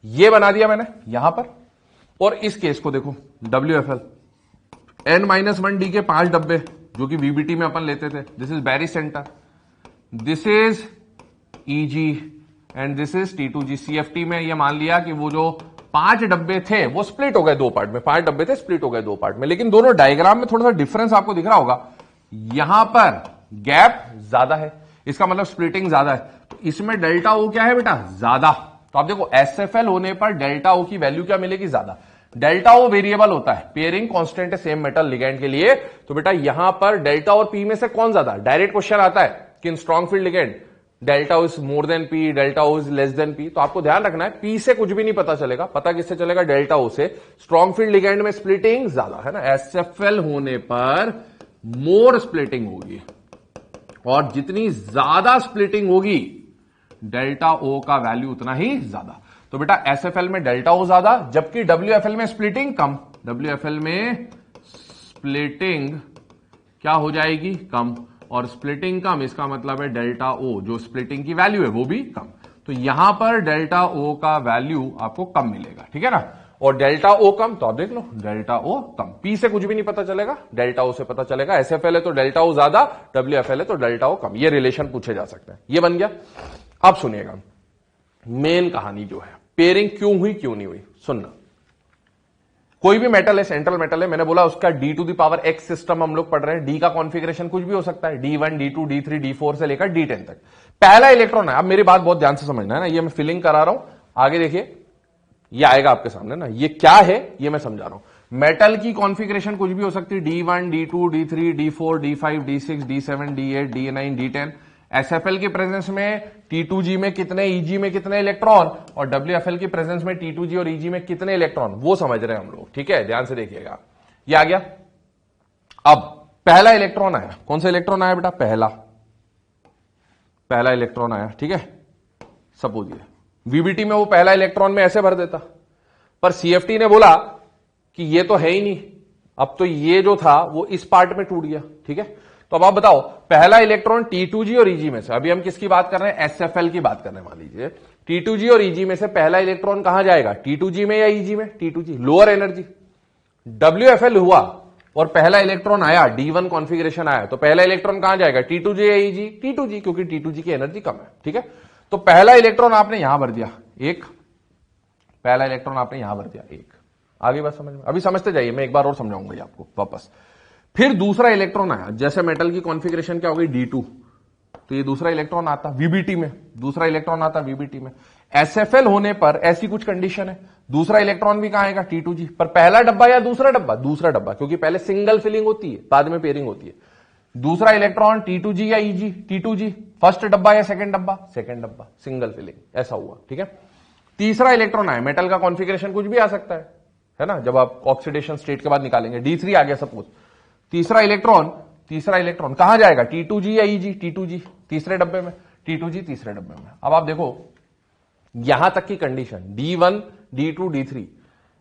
ये बना दिया मैंने यहां पर, और इस केस को देखो WFL, N-1D के 5 डब्बे जो कि VBT में अपन लेते थे। This is barycentre, this is EG and this is T2G। CFT में ये मान लिया कि वो जो 5 डब्बे थे वो स्प्लिट हो गए 2 पार्ट में। 5 डब्बे थे, स्प्लिट हो गए 2 पार्ट में। लेकिन दोनों डायग्राम में थोड़ा सा डिफरेंस आपको दिख रहा होगा। यहां पर गैप ज्यादा है, इसका मतलब स्प्लिटिंग ज्यादा है। तो इसमें डेल्टा ओ क्या है बेटा? ज्यादा। तो आप देखो SFL होने पर डेल्टा ओ की वैल्यू क्या मिलेगी? ज्यादा। डेल्टा ओ वेरिएबल होता है, पेयरिंग कांस्टेंट है सेम मेटल लिगैंड के लिए। तो बेटा यहां पर डेल्टा और पी में से कौन ज्यादा? डायरेक्ट क्वेश्चन आता है कि in strong field ligand delta O is more than P, delta O is less than P. तो आपको ध्यान रखना है, पी से कुछ भी नहीं पता चलेगा, पता किससे चलेगा? डेल्टा ओ से। स्ट्रॉन्ग फील्ड लिगैंड में स्प्लिटिंग ज्यादा है ना, SFL होने पर मोर स्प्लिटिंग होगी, और जितनी ज्यादा स्प्लिटिंग होगी डेल्टा ओ का वैल्यू उतना ही ज्यादा। तो बेटा SFL में डेल्टा ओ ज्यादा, जबकि WFL में स्प्लिटिंग कम। WFL में स्प्लिटिंग क्या हो जाएगी? कम। और स्प्लिटिंग कम, इसका मतलब है डेल्टा ओ जो स्प्लिटिंग की वैल्यू है वो भी कम। तो यहां पर डेल्टा ओ का वैल्यू आपको कम मिलेगा, ठीक है ना। और डेल्टा ओ कम, तो आप देख लो डेल्टा ओ कम। पी से कुछ भी नहीं पता चलेगा, डेल्टा ओ से पता चलेगा। SFL है तो डेल्टा ओ ज्यादा, WFL है तो डेल्टा ओ कम। ये रिलेशन पूछे जा सकते हैं। ये बन गया। अब सुनिएगा मेन कहानी जो है, पेयरिंग क्यों हुई क्यों नहीं हुई, सुनना। कोई भी मेटल है, सेंट्रल मेटल है, मैंने बोला उसका D⁴ सिस्टम हम लोग पढ़ रहे हैं। डी का कॉन्फ़िगरेशन कुछ भी हो सकता है, D1 D2 D3 D4 से लेकर D10 तक। पहला इलेक्ट्रॉन है, अब मेरी बात बहुत ध्यान से समझना है ना, ये मैं फिलिंग करा रहा हूं, आगे देखिए ये आएगा आपके सामने ना। ये क्या है ये मैं समझा रहा हूं। मेटल की कॉन्फ़िगरेशन कुछ भी हो सकती है, D1 D2 D3 D4 D5 D6 D7 D8 D9 D10। SFL की प्रेजेंस में T2G में कितने, EG में कितने इलेक्ट्रॉन, और WFL की प्रेजेंस में T2G और EG में कितने इलेक्ट्रॉन, वो समझ रहे हैं हम लोग, ठीक है। ध्यान से देखिएगा, ये आ गया। अब पहला इलेक्ट्रॉन आया, कौन सा इलेक्ट्रॉन आया बेटा? पहला इलेक्ट्रॉन आया, ठीक है। सपोज ये VBT में वो पहला इलेक्ट्रॉन में ऐसे भर देता, पर CFT ने बोला कि ये तो है ही नहीं, अब तो ये जो था वो इस पार्ट में टूट गया, ठीक है। तो अब आप बताओ, पहला इलेक्ट्रॉन T2G और EG में से, अभी हम किसकी बात कर रहे हैं? SFL की बात करने, मान लीजिए T2G और EG में से पहला इलेक्ट्रॉन कहां जाएगा? T2G में या EG में? T2G, lower energy. WFL हुआ और पहला इलेक्ट्रॉन आया, D1 कॉन्फ़िगरेशन आया, तो पहला इलेक्ट्रॉन कहां जाएगा? T2G या EG? T2G, क्योंकि T2G की एनर्जी कम है, ठीक है। तो पहला इलेक्ट्रॉन आपने यहां भर दिया एक, पहला इलेक्ट्रॉन आपने यहां भर दिया एक। आगे बात समझ में? अभी समझते जाइए, मैं एक बार और समझाऊंगा आपको वापस। फिर दूसरा इलेक्ट्रॉन आया, जैसे मेटल की कॉन्फ़िगरेशन क्या हो गई? D2, तो ये दूसरा इलेक्ट्रॉन आता VBT में, दूसरा इलेक्ट्रॉन आता VBT में। SFL होने पर ऐसी कुछ कंडीशन है, दूसरा इलेक्ट्रॉन भी कहां आएगा, T2G पर। पहला डब्बा या दूसरा डब्बा, दूसरा डब्बा, क्योंकि पहले सिंगल फिलिंग होती है बाद में पेयरिंग होती है। दूसरा इलेक्ट्रॉन T2G या EG, T2G फर्स्ट डब्बा या सेकंड डब्बा, सेकंड डब्बा, सिंगल फिलिंग, ऐसा हुआ, ठीक है। तीसरा इलेक्ट्रॉन आया, मेटल का कॉन्फ़िगरेशन कुछ भी आ सकता है ना, जब आप ऑक्सीडेशन स्टेट के बाद निकालेंगे, D3 आ गया सपोज। तीसरा इलेक्ट्रॉन कहां जाएगा, T2G या EG, T2G तीसरे डब्बे में, T2G तीसरे डब्बे में। अब आप देखो यहां तक की condition D1, D2, D3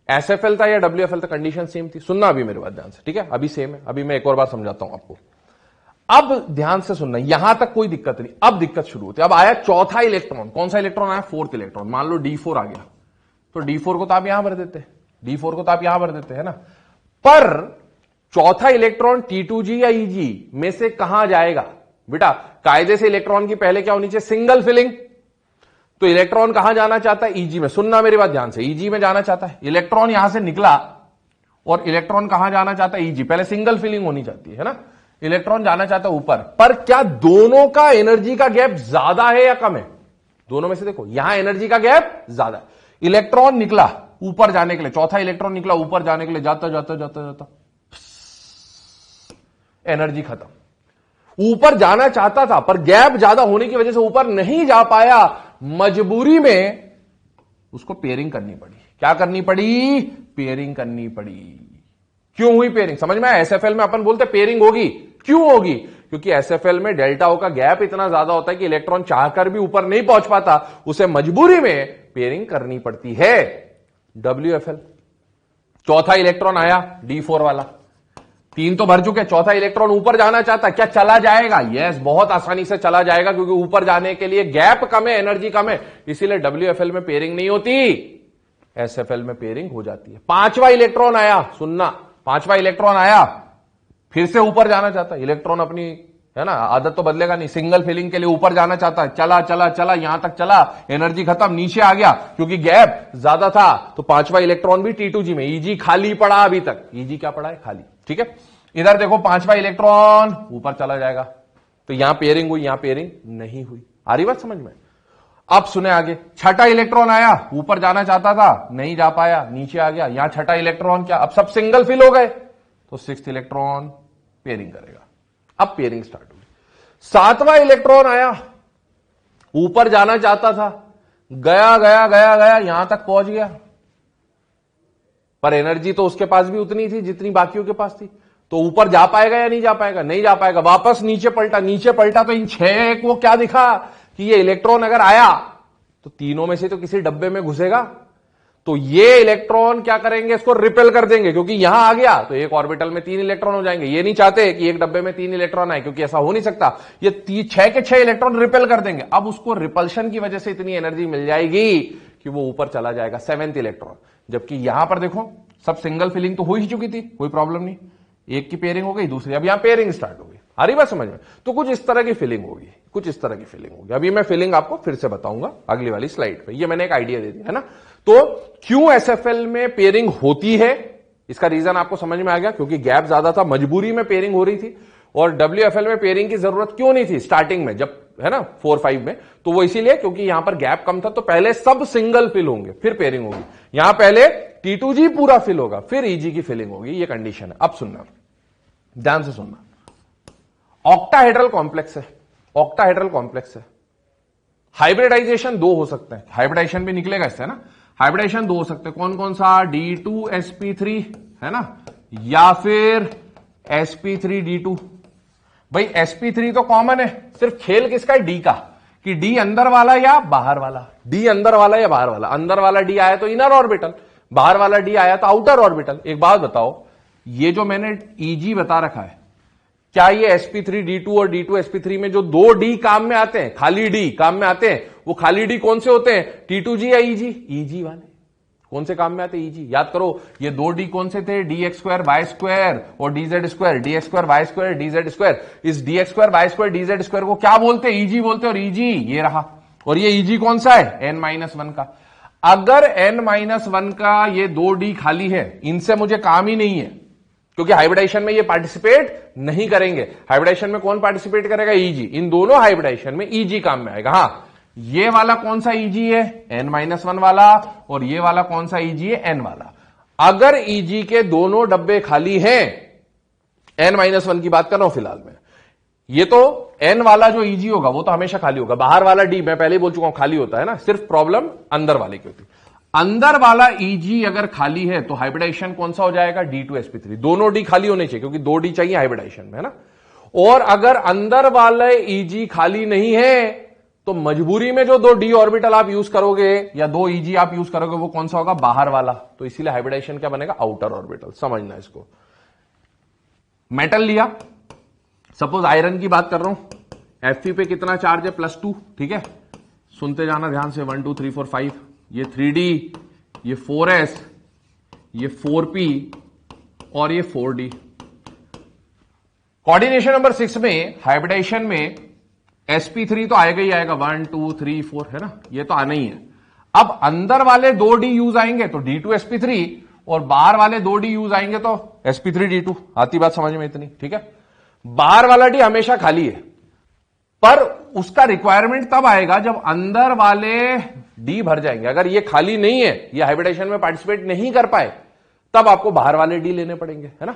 SFL था या WFL था, कंडीशन सेम थी। सुनना अभी मेरे बात ध्यान से, ठीक है, अभी सेम है। अभी मैं एक और बार समझाता हूं आपको, अब ध्यान से सुनना, यहां तक कोई दिक्कत नहीं। अब दिक्कत शुरू होती है, अब आया चौथा इलेक्ट्रॉन, कौन सा इलेक्ट्रॉन आया, फोर्थ इलेक्ट्रॉन, मान लो D4 आ गया, तो D4 को तो आप यहां भर देते, D4 को तो आप यहां भर देते है ना, पर चौथा इलेक्ट्रॉन T2G या EG में से कहां जाएगा बेटा, कायदे से इलेक्ट्रॉन की पहले क्या होनी चाहिए, सिंगल फिलिंग, तो इलेक्ट्रॉन कहां जाना चाहता है, EG में। सुनना मेरी बात ध्यान से, EG में जाना चाहता है इलेक्ट्रॉन, यहां से निकला और इलेक्ट्रॉन कहां जाना चाहता है, EG, पहले सिंगल फिलिंग होनी चाहती है ना, इलेक्ट्रॉन जाना चाहता है ऊपर। पर क्या दोनों का एनर्जी का गैप ज्यादा है या कम है, दोनों में से देखो, यहां एनर्जी का गैप ज्यादा है। इलेक्ट्रॉन निकला ऊपर जाने के लिए, चौथा इलेक्ट्रॉन निकला ऊपर जाने के लिए, जाता जाता जाता जाता एनर्जी खत्म। ऊपर जाना चाहता था पर गैप ज्यादा होने की वजह से ऊपर नहीं जा पाया, मजबूरी में उसको पेयरिंग करनी पड़ी। क्या करनी पड़ी, पेयरिंग करनी पड़ी। क्यों हुई पेयरिंग, समझ में आया। SFL में अपन बोलते पेयरिंग होगी, क्यों होगी, क्योंकि SFL में डेल्टा O का गैप इतना ज्यादा होता है कि इलेक्ट्रॉन चाहकर भी ऊपर नहीं पहुंच पाता, उसे मजबूरी में पेयरिंग करनी पड़ती है। WFL, चौथा इलेक्ट्रॉन आया D4 वाला, तीन तो भर चुके, चौथा इलेक्ट्रॉन ऊपर जाना चाहता है, क्या चला जाएगा, यस, बहुत आसानी से चला जाएगा, क्योंकि ऊपर जाने के लिए गैप कम है, एनर्जी कम है, इसीलिए WFL में पेयरिंग नहीं होती, SFL में पेयरिंग हो जाती है। पांचवा इलेक्ट्रॉन आया, सुनना, पांचवा इलेक्ट्रॉन आया, फिर से ऊपर जाना चाहता है इलेक्ट्रॉन, अपनी है ना आदत तो बदलेगा नहीं, सिंगल फिलिंग के लिए ऊपर जाना चाहता है, चला चला चला, यहां तक चला, एनर्जी खत्म, नीचे आ गया, क्योंकि गैप ज्यादा था, तो पांचवा इलेक्ट्रॉन भी T2G में, EG खाली पड़ा, अभी तक EG क्या पड़ा है, खाली, ठीक है। इधर देखो पांचवा इलेक्ट्रॉन ऊपर चला जाएगा, तो यहां पेयरिंग हुई, यहां पेयरिंग नहीं हुई। आ रही बात समझ में। अब सुने आगे, छठा इलेक्ट्रॉन आया, ऊपर जाना चाहता था, नहीं जा पाया, नीचे आ गया, यहां छठा इलेक्ट्रॉन क्या, अब सब सिंगल फिल हो गए, तो सिक्स्थ इलेक्ट्रॉन पेयरिंग करेगा। अब पेयरिंग स्टार्ट हुई। सातवां इलेक्ट्रॉन आया, ऊपर जाना चाहता था, गया गया गया गया, यहां तक पहुंच गया, पर एनर्जी तो उसके पास भी उतनी थी जितनी बाकियों के पास थी, तो ऊपर जा पाएगा या नहीं जा पाएगा, नहीं जा पाएगा, वापस नीचे पलटा, नीचे पलटा, तो इन छह को क्या दिखा कि ये इलेक्ट्रॉन अगर आया तो तीनों में से तो किसी डब्बे में घुसेगा, तो ये इलेक्ट्रॉन क्या करेंगे, इसको रिपेल कर देंगे, क्योंकि यहां आ गया तो एक ऑर्बिटल में 3 इलेक्ट्रॉन हो जाएंगे। ये नहीं चाहते कि एक डब्बे में 3 इलेक्ट्रॉन आए, क्योंकि ऐसा हो नहीं सकता, ये 6 के 6 इलेक्ट्रॉन रिपेल कर देंगे। अब उसको रिपल्शन की वजह से इतनी एनर्जी मिल जाएगी कि वो ऊपर चला जाएगा, 7th इलेक्ट्रॉन। जबकि यहां पर देखो सब सिंगल फिलिंग तो हो ही चुकी थी, कोई प्रॉब्लम नहीं, एक की पेयरिंग हो गई, दूसरी, अब यहां पेयरिंग स्टार्ट हो गई। आ रही बात समझ में। तो कुछ इस तरह की फीलिंग होगी, कुछ इस तरह की फीलिंग होगी। अभी मैं फीलिंग आपको फिर से बताऊंगा अगली वाली स्लाइड पे, ये मैंने एक आइडिया दे दिया है ना। तो क्यों SFL में पेयरिंग होती है, इसका रीजन आपको समझ में आ गया, क्योंकि गैप ज्यादा था, मजबूरी में पेयरिंग हो रही थी। और WFL में पेयरिंग की जरूरत क्यों नहीं थी स्टार्टिंग में, जब है ना 4-5 में, तो वो इसीलिए क्योंकि यहां पर गैप कम था, तो पहले सब सिंगल फिल होंगे, फिर पेयरिंग होगी। यहां पहले T2G पूरा फिल होगा, फिर EG की फिलिंग होगी, ये कंडीशन है। अब सुनना, ध्यान से सुनना, ऑक्टाहेड्रल कॉम्प्लेक्स है, ऑक्टाहेड्रल कॉम्प्लेक्स है। हाइब्रिडाइजेशन 2 हो सकते हैं, हाइब्रिडाइजेशन भी निकलेगा इससे ना, हाइब्रिडाइजेशन 2 हो सकते हैं, कौन कौन सा, D2sp3 है ना, या फिर sp3d2। भाई sp3 तो कॉमन है, सिर्फ खेल किसका है, D का, कि D अंदर वाला या बाहर वाला, D अंदर वाला या बाहर वाला। अंदर वाला D आया तो इनर ऑर्बिटल, बाहर वाला D आया तो आउटर ऑर्बिटल। एक बात बताओ, ये जो मैंने EG बता रखा है, क्या ये sp3d2 और D2sp3 में जो 2 D काम में आते हैं, खाली D काम में आते हैं, वो खाली D कौन से होते हैं, T2G या EG, EG वाले कौन से काम में आते हैं, EG। याद करो ये 2 D कौन से थे, dx2y2 और dz2, dx2y2 dz2। इस dx2y2 dz2 को क्या बोलते हैं, EG बोलते हैं, और EG ये रहा, और ये EG कौन सा है, n-1 का। अगर n-1 का ये 2 D खाली है, इनसे मुझे काम ही नहीं है, क्योंकि हाइब्रिडाइजेशन में ये पार्टिसिपेट नहीं करेंगे। हाइब्रिडाइजेशन में कौन पार्टिसिपेट करेगा, EG। इन दोनों हाइब्रिडाइजेशन में EG काम में आएगा। हां, ये वाला कौन सा Eg है? n-1 वाला। और ये वाला कौन सा Eg है? n वाला। अगर Eg के दोनों डब्बे खाली हैं, n-1 की बात कर रहा हूं फिलहाल में, ये तो n वाला जो Eg होगा वो तो हमेशा खाली होगा, बाहर वाला D मैं पहले ही बोल चुका हूं खाली होता है ना, सिर्फ प्रॉब्लम अंदर वाले की होती है। अंदर वाला Eg अगर खाली है तो हाइब्रिडाइजेशन कौन सा हो जाएगा? D2sp3। दोनों D खाली होने चाहिए क्योंकि 2 D चाहिए हाइब्रिडाइजेशन में, है ना। और अगर अंदर वाले Eg खाली नहीं है तो मजबूरी में जो 2 D ऑर्बिटल आप यूज करोगे या 2 Eg आप यूज करोगे वो कौन सा होगा? बाहर वाला। तो इसीलिए हाइब्रिडाइजेशन क्या बनेगा? Outer orbital. समझना इसको। मेटल लिया, सपोज आयरन की बात कर रहा हूं, Fe पे कितना चार्ज है? +2। ठीक है, सुनते जाना ध्यान से। 1 2 3 4 5, ये 3D, ये 4s, ये 4p और ये 4d। कोऑर्डिनेशन नंबर 6 में हाइब्रिडाइजेशन में sp3 तो आएगा ही आएगा, 1 2 3 4, है ना, ये तो आना ही है। अब अंदर वाले 2d यूज आएंगे तो D2sp3, और बाहर वाले 2d यूज आएंगे तो sp3d2। आती बात समझ में इतनी? ठीक है। बाहर वाला D हमेशा खाली है, पर उसका रिक्वायरमेंट तब आएगा जब अंदर वाले D भर जाएंगे। अगर ये खाली नहीं है, ये हाइब्रिडाइजेशन में पार्टिसिपेट नहीं कर पाए, तब आपको बाहर वाले D लेने पड़ेंगे, है ना।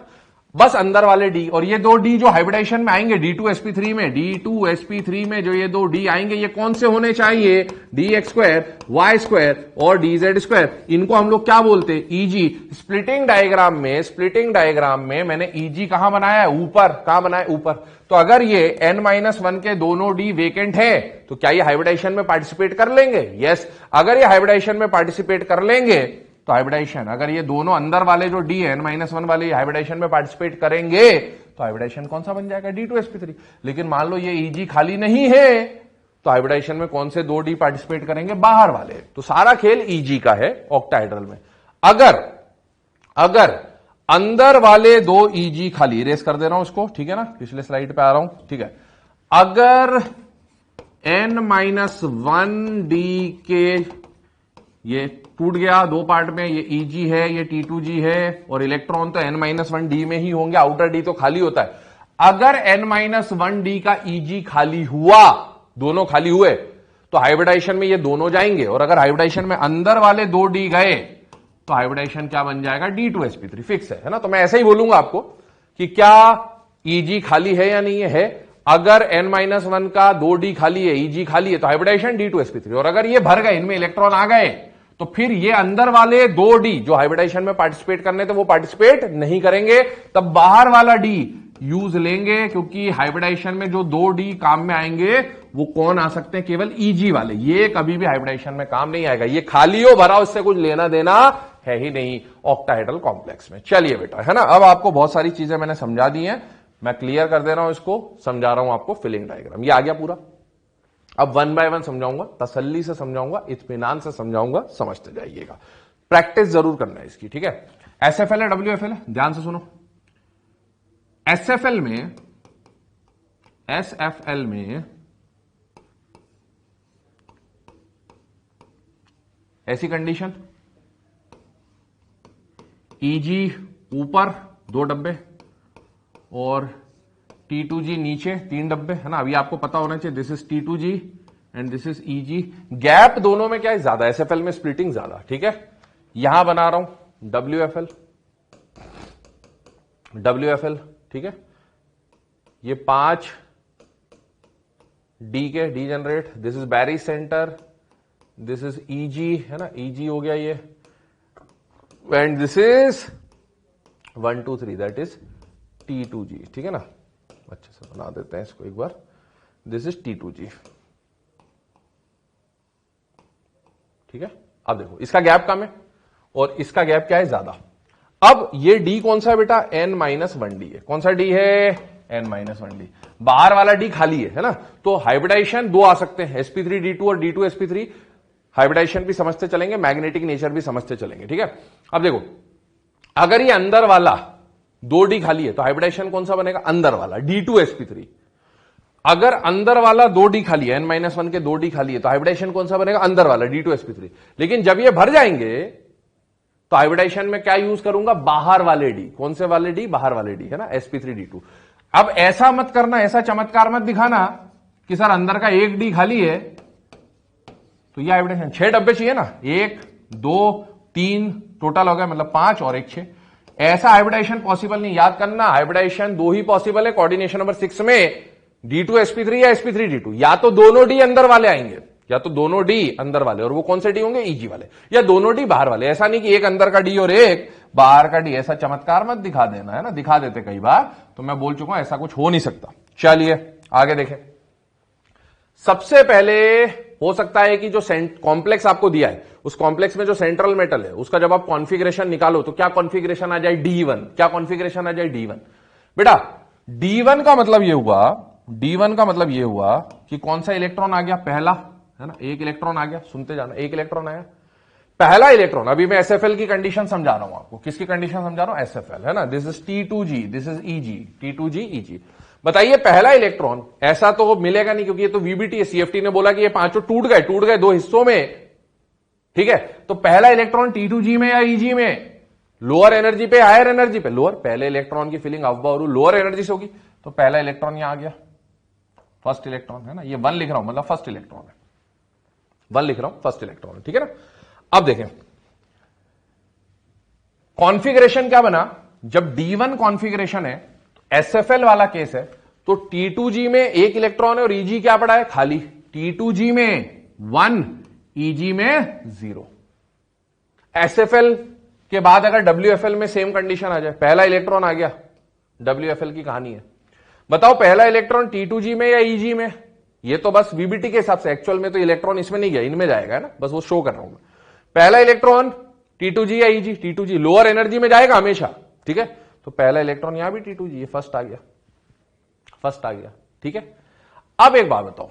बस अंदर वाले D, और ये 2 D जो हाइब्रिडाइजेशन में आएंगे D2sp3 में, D2sp3 में जो ये 2 D आएंगे, ये कौन से होने चाहिए? dx2, y2 और dz2। इनको हम लोग क्या बोलते हैं? Eg। स्प्लिटिंग डायग्राम में मैंने Eg कहां बनाया है? ऊपर। कहां बनाया? ऊपर। तो अगर ये n-1 के दोनों D वेकेंट है तो क्या ये हाइब्रिडाइजेशन में पार्टिसिपेट कर लेंगे? यस। अगर ये हाइब्रिडाइजेशन में पार्टिसिपेट कर लेंगे तो हाइब्रिडाइजेशन, अगर ये दोनों अंदर वाले जो D है n-1 वाले हाइब्रिडाइजेशन में पार्टिसिपेट करेंगे तो हाइब्रिडाइजेशन कौन सा बन जाएगा? D2sp3। लेकिन मान लो ये Eg खाली नहीं है तो हाइब्रिडाइजेशन में कौन से 2 D पार्टिसिपेट करेंगे? बाहर वाले। तो सारा खेल Eg का है ऑक्टाहेड्रल में। अगर अंदर वाले 2 Eg खाली, इरेज कर दे रहा हूं इसको, ठीक है ना, पिछले स्लाइड पे आ रहा हूं, ठीक है। अगर n-1 D के, ये टूट गया 2 पार्ट में, ये Eg है, ये T2g है, और इलेक्ट्रॉन तो n-1 D में ही होंगे, आउटर D तो खाली होता है। अगर n-1 D का Eg खाली हुआ, दोनों खाली हुए, तो हाइब्रिडाइजेशन में ये दोनों जाएंगे, और अगर हाइब्रिडाइजेशन में अंदर वाले 2 D गए तो हाइब्रिडाइजेशन क्या बन जाएगा? D2sp3। फिक्स है ना। तो मैं ऐसे ही बोलूंगा आपको कि क्या Eg खाली है या नहीं है। अगर n-1 का 2 D खाली है, Eg खाली है, तो हाइब्रिडाइजेशन D2sp3। और अगर ये भर गए, इनमें इलेक्ट्रॉन आ गए, तो फिर ये अंदर वाले 2 D जो हाइब्रिडाइजेशन में पार्टिसिपेट करने थे वो पार्टिसिपेट नहीं करेंगे, तब बाहर वाला D यूज लेंगे, क्योंकि हाइब्रिडाइजेशन में जो 2 D काम में आएंगे वो कौन आ सकते हैं? केवल Eg वाले। ये कभी भी हाइब्रिडाइजेशन में काम नहीं आएगा, ये खाली हो भरा, उससे कुछ लेना देना है ही नहीं ऑक्टाहेड्रल कॉम्प्लेक्स में। चलिए बेटा, है ना। अब आपको बहुत सारी चीजें मैंने समझा दी हैं, मैं क्लियर कर दे रहा हूं इसको, समझा रहा हूं आपको फिलिंग डायग्राम। ये आ गया पूरा। अब 1 बाय 1 समझाऊंगा, तसल्ली से समझाऊंगा, इत्मीनान से समझाऊंगा, समझते जाइएगा। प्रैक्टिस जरूर करना है इसकी, ठीक है। SFL है, WFL है, ध्यान से सुनो। SFL में ऐसी कंडीशन, Eg ऊपर 2 डब्बे और T2g नीचे 3 डब्बे, है ना। अभी आपको पता होना चाहिए this is T2g and this is Eg। Gap दोनों में क्या है? ज्यादा। SFL में स्प्लिटिंग ज्यादा, ठीक है। यहां बना रहा हूं WFL, ठीक है। ये 5 D के D generate, this is barycentre, this is Eg, है ना, Eg हो गया ये, and this is 1 2 3 that is T2g, ठीक है ना। अच्छे से बना देते हैं इसको एक बार। दिस इज T2g, ठीक है। अब देखो इसका गैप कम है और इसका गैप क्या है? ज्यादा। अब ये D कौन सा है बेटा? n-1 D है। कौन सा D है? n-1 D। बाहर वाला D खाली है ना। तो हाइब्रिडाइजेशन 2 आ सकते हैं, sp3d2 और D2sp3। हाइब्रिडाइजेशन भी समझते चलेंगे, मैग्नेटिक नेचर भी समझते चलेंगे, ठीक है। अब देखो, अगर ये अंदर वाला 2 D खाली है तो हाइब्रिडाइजेशन कौन सा बनेगा? अंदर वाला D2sp3। अगर अंदर वाला 2 D खाली है, n-1 के 2 D खाली है, तो हाइब्रिडाइजेशन कौन सा बनेगा? अंदर वाला D2sp3। लेकिन जब ये भर जाएंगे तो हाइब्रिडाइजेशन में क्या यूज करूंगा? बाहर वाले D। कौन से वाले D? बाहर वाले D, है ना, sp3d2। अब ऐसा मत करना, ऐसा चमत्कार मत दिखाना कि सर अंदर का 1 D खाली है तो ये हाइब्रिडेशन 6 डब्बे चाहिए ना, 1 2 3 टोटल हो गया, मतलब 5 और 1 6। ऐसा हाइब्रिडेशन पॉसिबल नहीं, याद करना हाइब्रिडेशन 2 ही पॉसिबल है कोऑर्डिनेशन नंबर 6 में, D2sp3 या sp3D2, या तो दोनों डी अंदर वाले आएंगे, या तो दोनों डी अंदर वाले, और वो कौन से डी होंगे, ईजी वाले, या दोनों डी बाहर वाले। ऐसा नहीं कि एक अंदर का डी और एक बाहर का डी, ऐसा चमत्कार मत दिखा देना, है ना, दिखा देते कई बार, तो मैं बोल चुका हूं ऐसा कुछ हो नहीं सकता। चलिए आगे देखें। सबसे पहले हो सकता है कि जो कॉम्प्लेक्स आपको दिया है, उस कॉम्प्लेक्स में जो सेंट्रल मेटल है उसका जब आप कॉन्फिगरेशन निकालो तो क्या कॉन्फिगरेशन आ जाए, D1। क्या कॉन्फिगरेशन आ जाए, D1। बेटा D1 का मतलब यह हुआ, D1 का मतलब यह हुआ कि कौन सा इलेक्ट्रॉन आ गया, पहला, है ना, एक इलेक्ट्रॉन आ गया, सुनते जाना, एक इलेक्ट्रॉन आया, पहला इलेक्ट्रॉन। अभी मैं एसएफएल की कंडीशन समझा रहा हूं आपको, किसकी कंडीशन समझा रहा हूं, एसएफएल, है ना, this is T2G, this is EG, T2G EG। बताइए पहला इलेक्ट्रॉन ऐसा तो मिलेगा नहीं, क्योंकि ये तो वीबीटी है, सीएफटी ने बोला कि ये पांचों टूट गए 2 हिस्सों में, ठीक है। तो पहला इलेक्ट्रॉन T2G में या EG में, लोअर एनर्जी पे हायर एनर्जी पे, लोअर, पहले इलेक्ट्रॉन की फिलिंग अब्बा लोअर एनर्जी से होगी, तो पहला इलेक्ट्रॉन यहां आ गया, फर्स्ट इलेक्ट्रॉन, है ना, ये 1 लिख रहा हूं, मतलब फर्स्ट इलेक्ट्रॉन है, 1 लिख रहा हूं, फर्स्ट इलेक्ट्रॉन है, ठीक है ना। अब देखें कॉन्फ़िगरेशन क्या बना, जब D1 कॉन्फ़िगरेशन है, एसएफएल वाला केस है, तो T2G में एक इलेक्ट्रॉन है और EG क्या पड़ा है, खाली, T2G में 1, EG में 0। एसएफएल के बाद अगर WFL में सेम कंडीशन आ जाए, पहला इलेक्ट्रॉन आ गया, WFL की कहानी है, बताओ पहला इलेक्ट्रॉन T2G में या EG में, ये तो बस वीबीटी के हिसाब से, एक्चुअल में तो इलेक्ट्रॉन इसमें नहीं गया, इनमें जाएगा, है ना, बस वो शो कर रहा हूं मैं। पहला इलेक्ट्रॉन T2G या EG, T2G लोअर एनर्जी में जाएगा हमेशा, ठीक है, तो पहला इलेक्ट्रॉन यहां भी T2G, ये फर्स्ट आ गया, फर्स्ट आ गया, ठीक है। अब एक बात बताओ,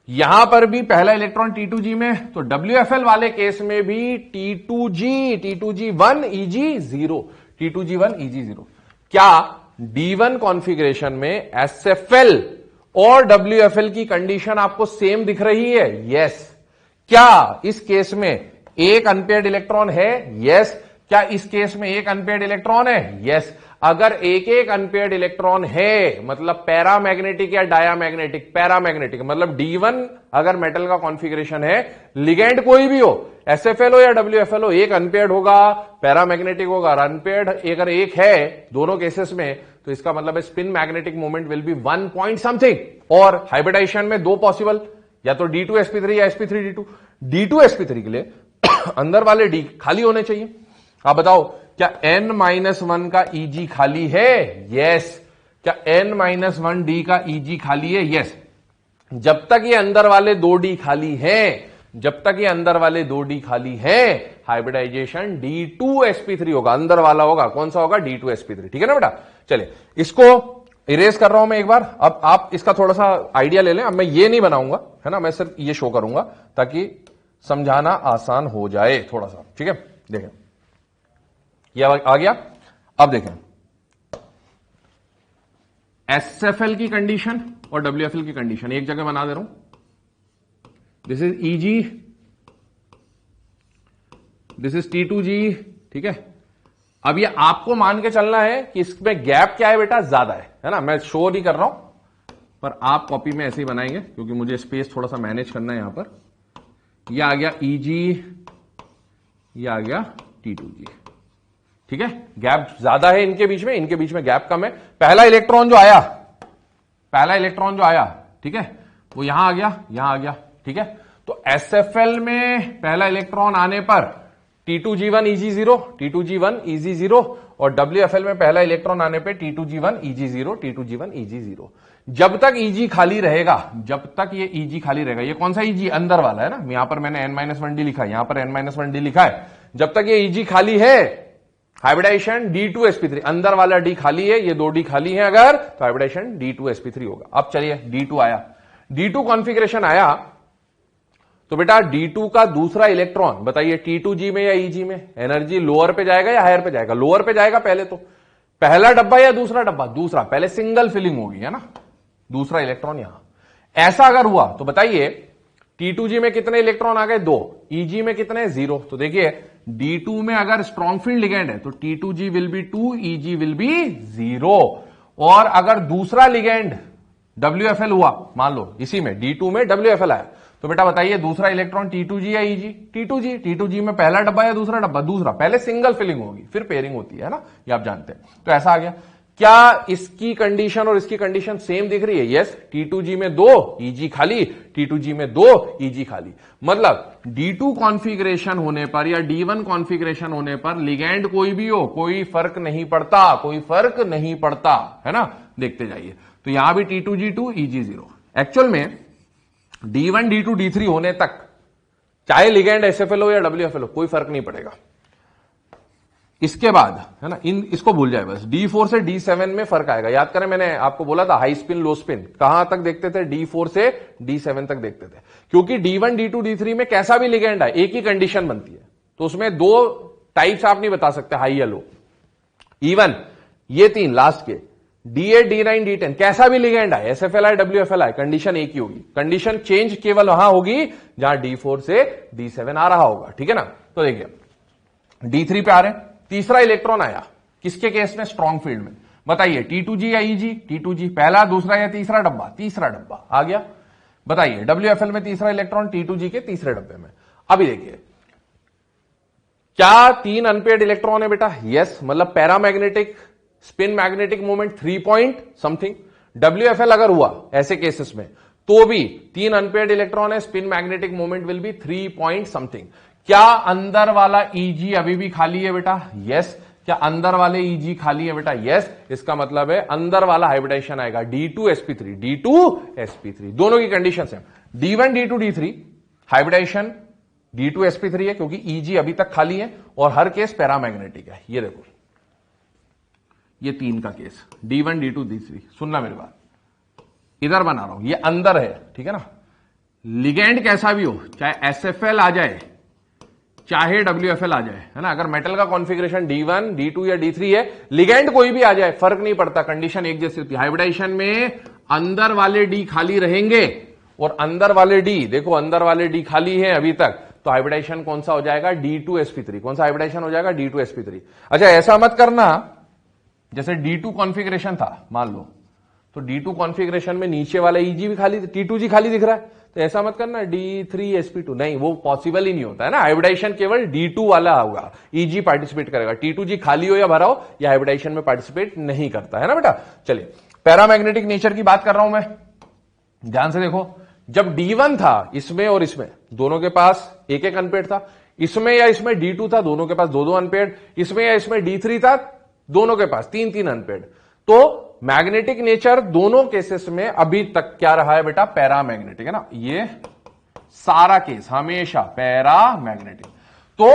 यहां पर भी पहला इलेक्ट्रॉन T2G में, तो WFL वाले केस में भी T2G 1 EG 0, T2G 1 EG 0। क्या D1 कॉन्फ़िगरेशन में SFL और WFL की कंडीशन आपको सेम दिख रही है, यस। क्या इस केस में एक अनपेयर्ड इलेक्ट्रॉन है, यस। क्या इस केस में एक अनपेयर्ड इलेक्ट्रॉन है, यस। अगर एक एक अनपेयर्ड इलेक्ट्रॉन है, मतलब पैरामैग्नेटिक या डायामैग्नेटिक, पैरामैग्नेटिक मतलब D1 अगर मेटल का कॉन्फ़िगरेशन है, लिगेंड कोई भी हो, एसएफएल हो या WFL हो, एक अनपेयर्ड होगा, पैरामैग्नेटिक होगा, और अनपेयर्ड अगर एक है दोनों केसेस में, तो इसका मतलब है spin magnetic moment will be 1 point something. और हाइब्रिडाइजेशन में 2 पॉसिबल, या तो D2sp3 या sp3D2। D2sp3 के लिए अंदर वाले डी खाली होने चाहिए। आप बताओ क्या n-1 का EG खाली है, यस। क्या n-1 डी का EG खाली है, यस। जब तक ये अंदर वाले 2 डी खाली हैं, जब तक ये अंदर वाले 2 डी खाली हैं, हाइब्रिडाइजेशन D2sp3 होगा, अंदर वाला होगा, कौन सा होगा, D2sp3, ठीक है ना बेटा। चलिए इसको इरेज कर रहा हूं मैं एक बार, अब आप इसका थोड़ा सा आइडिया ले लें। अब मैं ये नहीं बनाऊंगा, है ना, मैं सिर्फ ये शो करूंगा ताकि समझाना आसान हो जाए थोड़ा सा, ठीक है। देखें ये आ गया। अब देखें एसएफएल की कंडीशन और WFL की कंडीशन एक जगह बना दे रहा हूं। This is EG, this is T2G, ठीक है। अब ये आपको मान के चलना है कि इसमें गैप क्या है बेटा, ज्यादा है ना, मैं शो नहीं कर रहा हूं, पर आप कॉपी में ऐसे ही बनाएंगे क्योंकि मुझे स्पेस थोड़ा सा मैनेज करना है। यहां पर ये आ गया EG, ये आ गया T2G, ठीक है। गैप ज्यादा है इनके बीच में गैप कम है। पहला इलेक्ट्रॉन जो आया, ठीक है, वो यहां आ गया, ठीक है। तो एसएफएल में पहला इलेक्ट्रॉन आने पर T2G1 EG0, T2G1 EG0, और WFL में पहला इलेक्ट्रॉन आने पे T2G1 EG0, T2G1 EG0। जब तक EG खाली रहेगा, जब तक ये EG खाली रहेगा, ये कौन सा EG, अंदर वाला है ना, यहां पर मैंने n-1d लिखा है, यहां पर n-1d लिखा है। जब तक ये EG खाली है, हाइब्रिडाइजेशन D2sp3, अंदर वाला D खाली है, ये 2 D खाली है अगर, तो हाइब्रिडाइजेशन D2sp3 होगा। अब चलिए D2 आया, D2 कॉन्फ़िगरेशन आया, तो बेटा D2 का दूसरा इलेक्ट्रॉन बताइए T2G में या EG में, एनर्जी लोअर पे जाएगा या हायर पे जाएगा, लोअर पे जाएगा पहले तो, पहला डब्बा या दूसरा डब्बा, दूसरा, पहले सिंगल फिलिंग होगी, है ना, दूसरा इलेक्ट्रॉन यहां। ऐसा अगर हुआ तो बताइए T2G में कितने इलेक्ट्रॉन आ गए, 2, EG में कितने, 0। तो देखिए D2 में अगर स्ट्रॉन्ग फील्ड लिगेंड है तो T2G will be 2, EG will be 0। और अगर दूसरा लिगेंड WFL हुआ, मान लो इसी में D2 में WFL आया, तो बेटा बताइए दूसरा इलेक्ट्रॉन T2G या EG? T2G में पहला डब्बा या दूसरा डब्बा? दूसरा। पहले सिंगल फिलिंग होगी फिर पेयरिंग होती है ना, ये आप जानते हैं। तो ऐसा आ गया। क्या इसकी कंडीशन और इसकी कंडीशन सेम दिख रही है? यस, T2G में 2 EG खाली, T2G में 2 EG खाली। मतलब D2 कॉन्फ़िगरेशन होने पर या D1 कॉन्फ़िगरेशन होने पर लिगैंड कोई भी हो कोई फर्क नहीं पड़ता, कोई फर्क नहीं पड़ता, है ना। देखते जाइए। तो यहां भी T2G2 EG0। एक्चुअल में D1 D2 D3 होने तक चाहे लिगैंड SFL हो या WFL हो कोई फर्क नहीं पड़ेगा। इसके बाद है ना, इसको भूल जाए बस। D4 से D7 में फर्क आएगा। याद करें मैंने आपको बोला था हाई स्पिन लो स्पिन कहां तक देखते थे? D4 से D7 तक देखते थे, क्योंकि D1 D2 D3 में कैसा भी लिगैंड है एक ही कंडीशन बनती है। तो उसमें 2 टाइप्स आप नहीं बता सकते, हाई या लो। इवन ये 3 लास्ट के D8 D9 D10 कैसा भी लिगैंड है, SFL है WFL है, कंडीशन एक ही होगी। कंडीशन चेंज केवल वहां होगी जहां D4 से D7 आ रहा होगा, ठीक है ना। तो देखिए D3 पे आ रहे हैं, तीसरा इलेक्ट्रॉन आया किसके केस में? स्ट्रॉन्ग फील्ड में। बताइए T2G या EG? T2G पहला दूसरा या तीसरा डब्बा? तीसरा डब्बा आ गया। बताइए WFL में तीसरा इलेक्ट्रॉन T2G के तीसरे डब्बे में। अभी देखिए क्या 3 अनपेयर्ड इलेक्ट्रॉन है बेटा? यस, मतलब paramagnetic spin magnetic moment 3 point something. WFL अगर हुआ ऐसे केसेस में तो भी 3 अनपेयर्ड इलेक्ट्रॉन है, spin magnetic moment will be 3 point something. क्या अंदर वाला EG अभी भी खाली है बेटा? यस। क्या अंदर वाले EG खाली है बेटा? यस। इसका मतलब है अंदर वाला हाइब्रिडाइजेशन आएगा D2sp3, D2sp3 दोनों की कंडीशन है। D1 D2 D3 hybridisation D2sp3 है क्योंकि EG अभी तक खाली है और हर केस पैरामैग्नेटिक है। ये देखो ये 3 का केस D1 D2 D3। सुनना मेरी बात, इधर बना रहा हूं, ये अंदर है, ठीक है ना। लिगैंड कैसा भी हो, चाहे SFL आ जाए चाहे WFL आ जाए, है ना। अगर मेटल का कॉन्फ़िगरेशन D1 D2 या D3 है, लिगैंड कोई भी आ जाए फर्क नहीं पड़ता, कंडीशन एक जैसी होती है। हाइब्रिडाइजेशन में अंदर वाले D खाली रहेंगे और अंदर वाले D, देखो अंदर वाले D खाली है अभी तक, तो हाइब्रिडाइजेशन कौन सा हो जाएगा? D2sp3। कौन सा हाइब्रिडाइजेशन हो जाएगा? D2sp3। अच्छा ऐसा मत करना जैसे D2 कॉन्फ़िगरेशन था मान लो, तो D2 कॉन्फ़िगरेशन में नीचे वाला EG भी खाली, T2G खाली दिख रहा है, तो ऐसा मत करना D3sp2, नहीं वो पॉसिबल ही नहीं होता है ना। हाइब्रिडाइजेशन केवल D2 वाला होगा, EG पार्टिसिपेट करेगा। T2G खाली हो या भरा हो या हाइब्रिडाइजेशन में पार्टिसिपेट नहीं करता है ना बेटा। चलिए पैरामैग्नेटिक नेचर की बात कर रहा हूं मैं, ध्यान से देखो। जब D1 था इसमें और इसमें दोनों के पास एक एक अनपेयर्ड था, इसमें या इसमें D2 था दोनों के पास 2-2 अनपेयर्ड, इसमें या इसमें D3 था दोनों के पास 3-3 अनपेयर्ड। तो मैग्नेटिक नेचर दोनों केसेस में अभी तक क्या रहा है बेटा? पैरामैग्नेटिक, है ना। ये सारा केस हमेशा पैरामैग्नेटिक। तो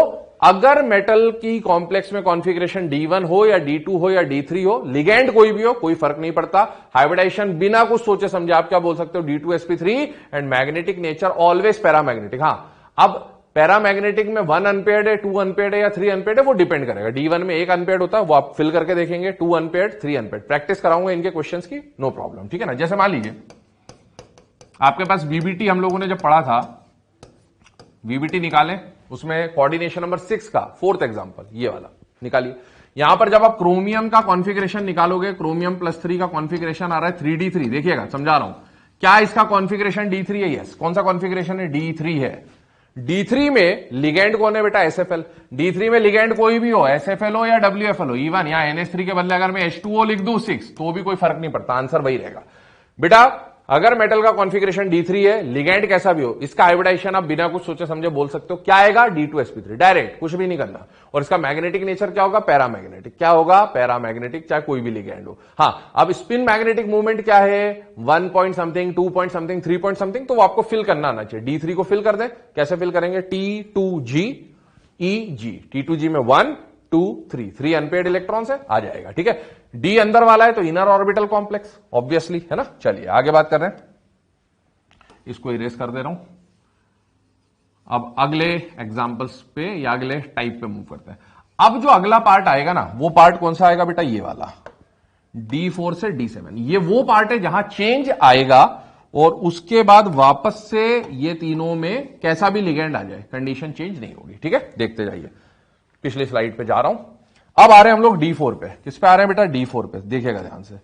अगर मेटल की कॉम्प्लेक्स में कॉन्फ़िगरेशन D1 हो या D2 हो या D3 हो, लिगैंड कोई भी हो कोई फर्क नहीं पड़ता। हाइब्रिडाइजेशन बिना कुछ सोचे समझे आप क्या बोल सकते हो? D2sp3 and magnetic nature always paramagnetic. हां, अब पैरामैग्नेटिक में 1 अनपेयर्ड है, 2 अनपेयर्ड है या 3 अनपेयर्ड है, वो डिपेंड करेगा। D1 में 1 अनपेयर्ड होता है, वो आप फिल करके देखेंगे, 2 अनपेयर्ड 3 अनपेयर्ड। प्रैक्टिस कराऊंगा इनके क्वेश्चंस की, नो प्रॉब्लम, ठीक है ना। जैसे मान लीजिए आपके पास VBT हम लोगों ने जब पढ़ा था, VBT निकालें, उसमें कोऑर्डिनेशन नंबर 6 का 4th एग्जांपल ये वाला निकालिए। यहां पर जब आप क्रोमियम का कॉन्फ़िगरेशन निकालोगे, क्रोमियम +3 का कॉन्फ़िगरेशन आ रहा है 3D3, देखिएगा समझा रहा हूं। क्या इसका कॉन्फ़िगरेशन D3 है? यस। कौन सा कॉन्फ़िगरेशन है? D3 है। D3 में लिगैंड कौन है बेटा? SFL। D3 में लिगैंड कोई भी हो, SFL हो या WFL हो, इवन यहां NH3 के बदले अगर मैं H2O लिख दूं 6 तो भी कोई फर्क नहीं पड़ता, आंसर वही रहेगा बेटा। अगर मेटल का कॉन्फ़िगरेशन D3 है, लिगैंड कैसा भी हो, इसका हाइब्रिडाइजेशन आप बिना कुछ सोचे समझे बोल सकते हो क्या आएगा? D2sp3 डायरेक्ट, कुछ भी नहीं करना। और इसका मैग्नेटिक नेचर क्या होगा? पैरामैग्नेटिक। क्या होगा? पैरामैग्नेटिक, चाहे कोई भी लिगैंड हो। हां, अब स्पिन मैग्नेटिक मूवमेंट क्या है? 1 point something, 2 point something, 3 point something, तो वो आपको फिल करना आना चाहिए। D3 को फिल कर दें, कैसे फिल करेंगे? T2G EG, T2G में 1 2 3 अनपेयर्ड इलेक्ट्रॉन है, आ जाएगा, ठीक है। D अंदर वाला है तो इनर ऑर्बिटल कॉम्प्लेक्स ऑब्वियसली, है ना। चलिए आगे बात कर रहे हैं, इसको इरेज कर दे रहा हूं। अब अगले एग्जांपल्स पे या अगले टाइप पे मूव करते हैं। अब जो अगला पार्ट आएगा ना, वो पार्ट कौन सा आएगा बेटा? ये वाला D4 से D7। ये वो पार्ट है जहां चेंज आएगा और उसके बाद वापस से ये तीनों में कैसा भी लिगेंड आ जाए, कंडीशन चेंज नहीं होगी, ठीक है। देखते जाइए, पिछली स्लाइड पे जा रहा हूं। अब आ रहे हैं हम लोग D4 पे। किस पे आ रहे हैं बेटा? D4 पे। देखिएगा ध्यान से।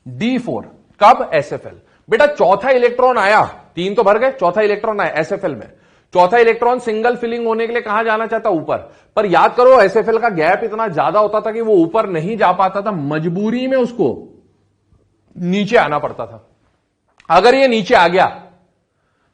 D4 कब? SFL। बेटा चौथा इलेक्ट्रॉन आया 3 तो भर गए, चौथा इलेक्ट्रॉन आया एसएफएल में। चौथा इलेक्ट्रॉन सिंगल फिलिंग होने के लिए कहां जाना चाहता, ऊपर। पर याद करो एसएफएल का गैप इतना ज्यादा होता था कि वो ऊपर नहीं जा पाता था, मजबूरी में उसको नीचे आना पड़ता था। अगर ये नीचे आ गया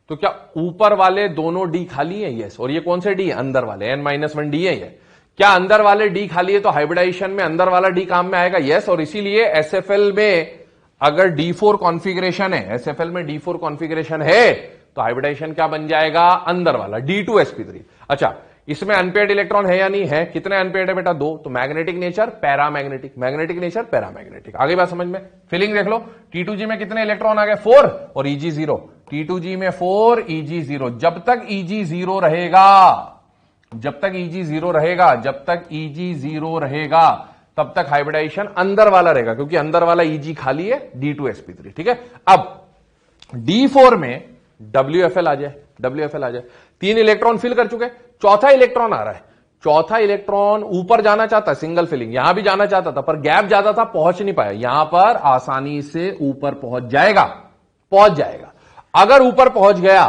तो क्या ऊपर वाले दोनों डी खाली है? यस। और ये कौन से डी है? अंदर वाले, n-1 डी है ये। क्या अंदर वाले डी खाली है तो हाइब्रिडाइजेशन में अंदर वाला डी काम में आएगा? यस। और इसीलिए एसएफएल में अगर D4 कॉन्फ़िगरेशन है, एसएफएल में D4 कॉन्फ़िगरेशन है तो हाइब्रिडाइजेशन क्या बन जाएगा? अंदर वाला D2sp3। अच्छा, इसमें अनपेयर्ड इलेक्ट्रॉन है या नहीं है? कितने अनपेयर्ड है बेटा? 2। तो magnetic nature paramagnetic, magnetic nature paramagnetic. आगे बात समझ में? फिलिंग देख लो, T2G में कितने इलेक्ट्रॉन आ गए? 4 और Eg 0। T2G में 4, Eg 0। जब तक Eg 0 रहेगा, जब तक Eg 0 रहेगा, जब तक Eg 0 रहेगा, तब तक हाइब्रिडाइजेशन अंदर वाला रहेगा, क्योंकि अंदर वाला Eg खाली है, D2sp3। ठीक है। अब D4 में WFL आ जाए, WFL आ जाए। 3 इलेक्ट्रॉन फिल कर चुके, चौथा इलेक्ट्रॉन आ रहा है। चौथा इलेक्ट्रॉन ऊपर जाना चाहता है, सिंगल फिलिंग, यहां भी जाना चाहता था पर गैप ज्यादा था, पहुंच नहीं पाया। यहां पर आसानी से ऊपर पहुंच जाएगा, पहुंच जाएगा। अगर ऊपर पहुंच गया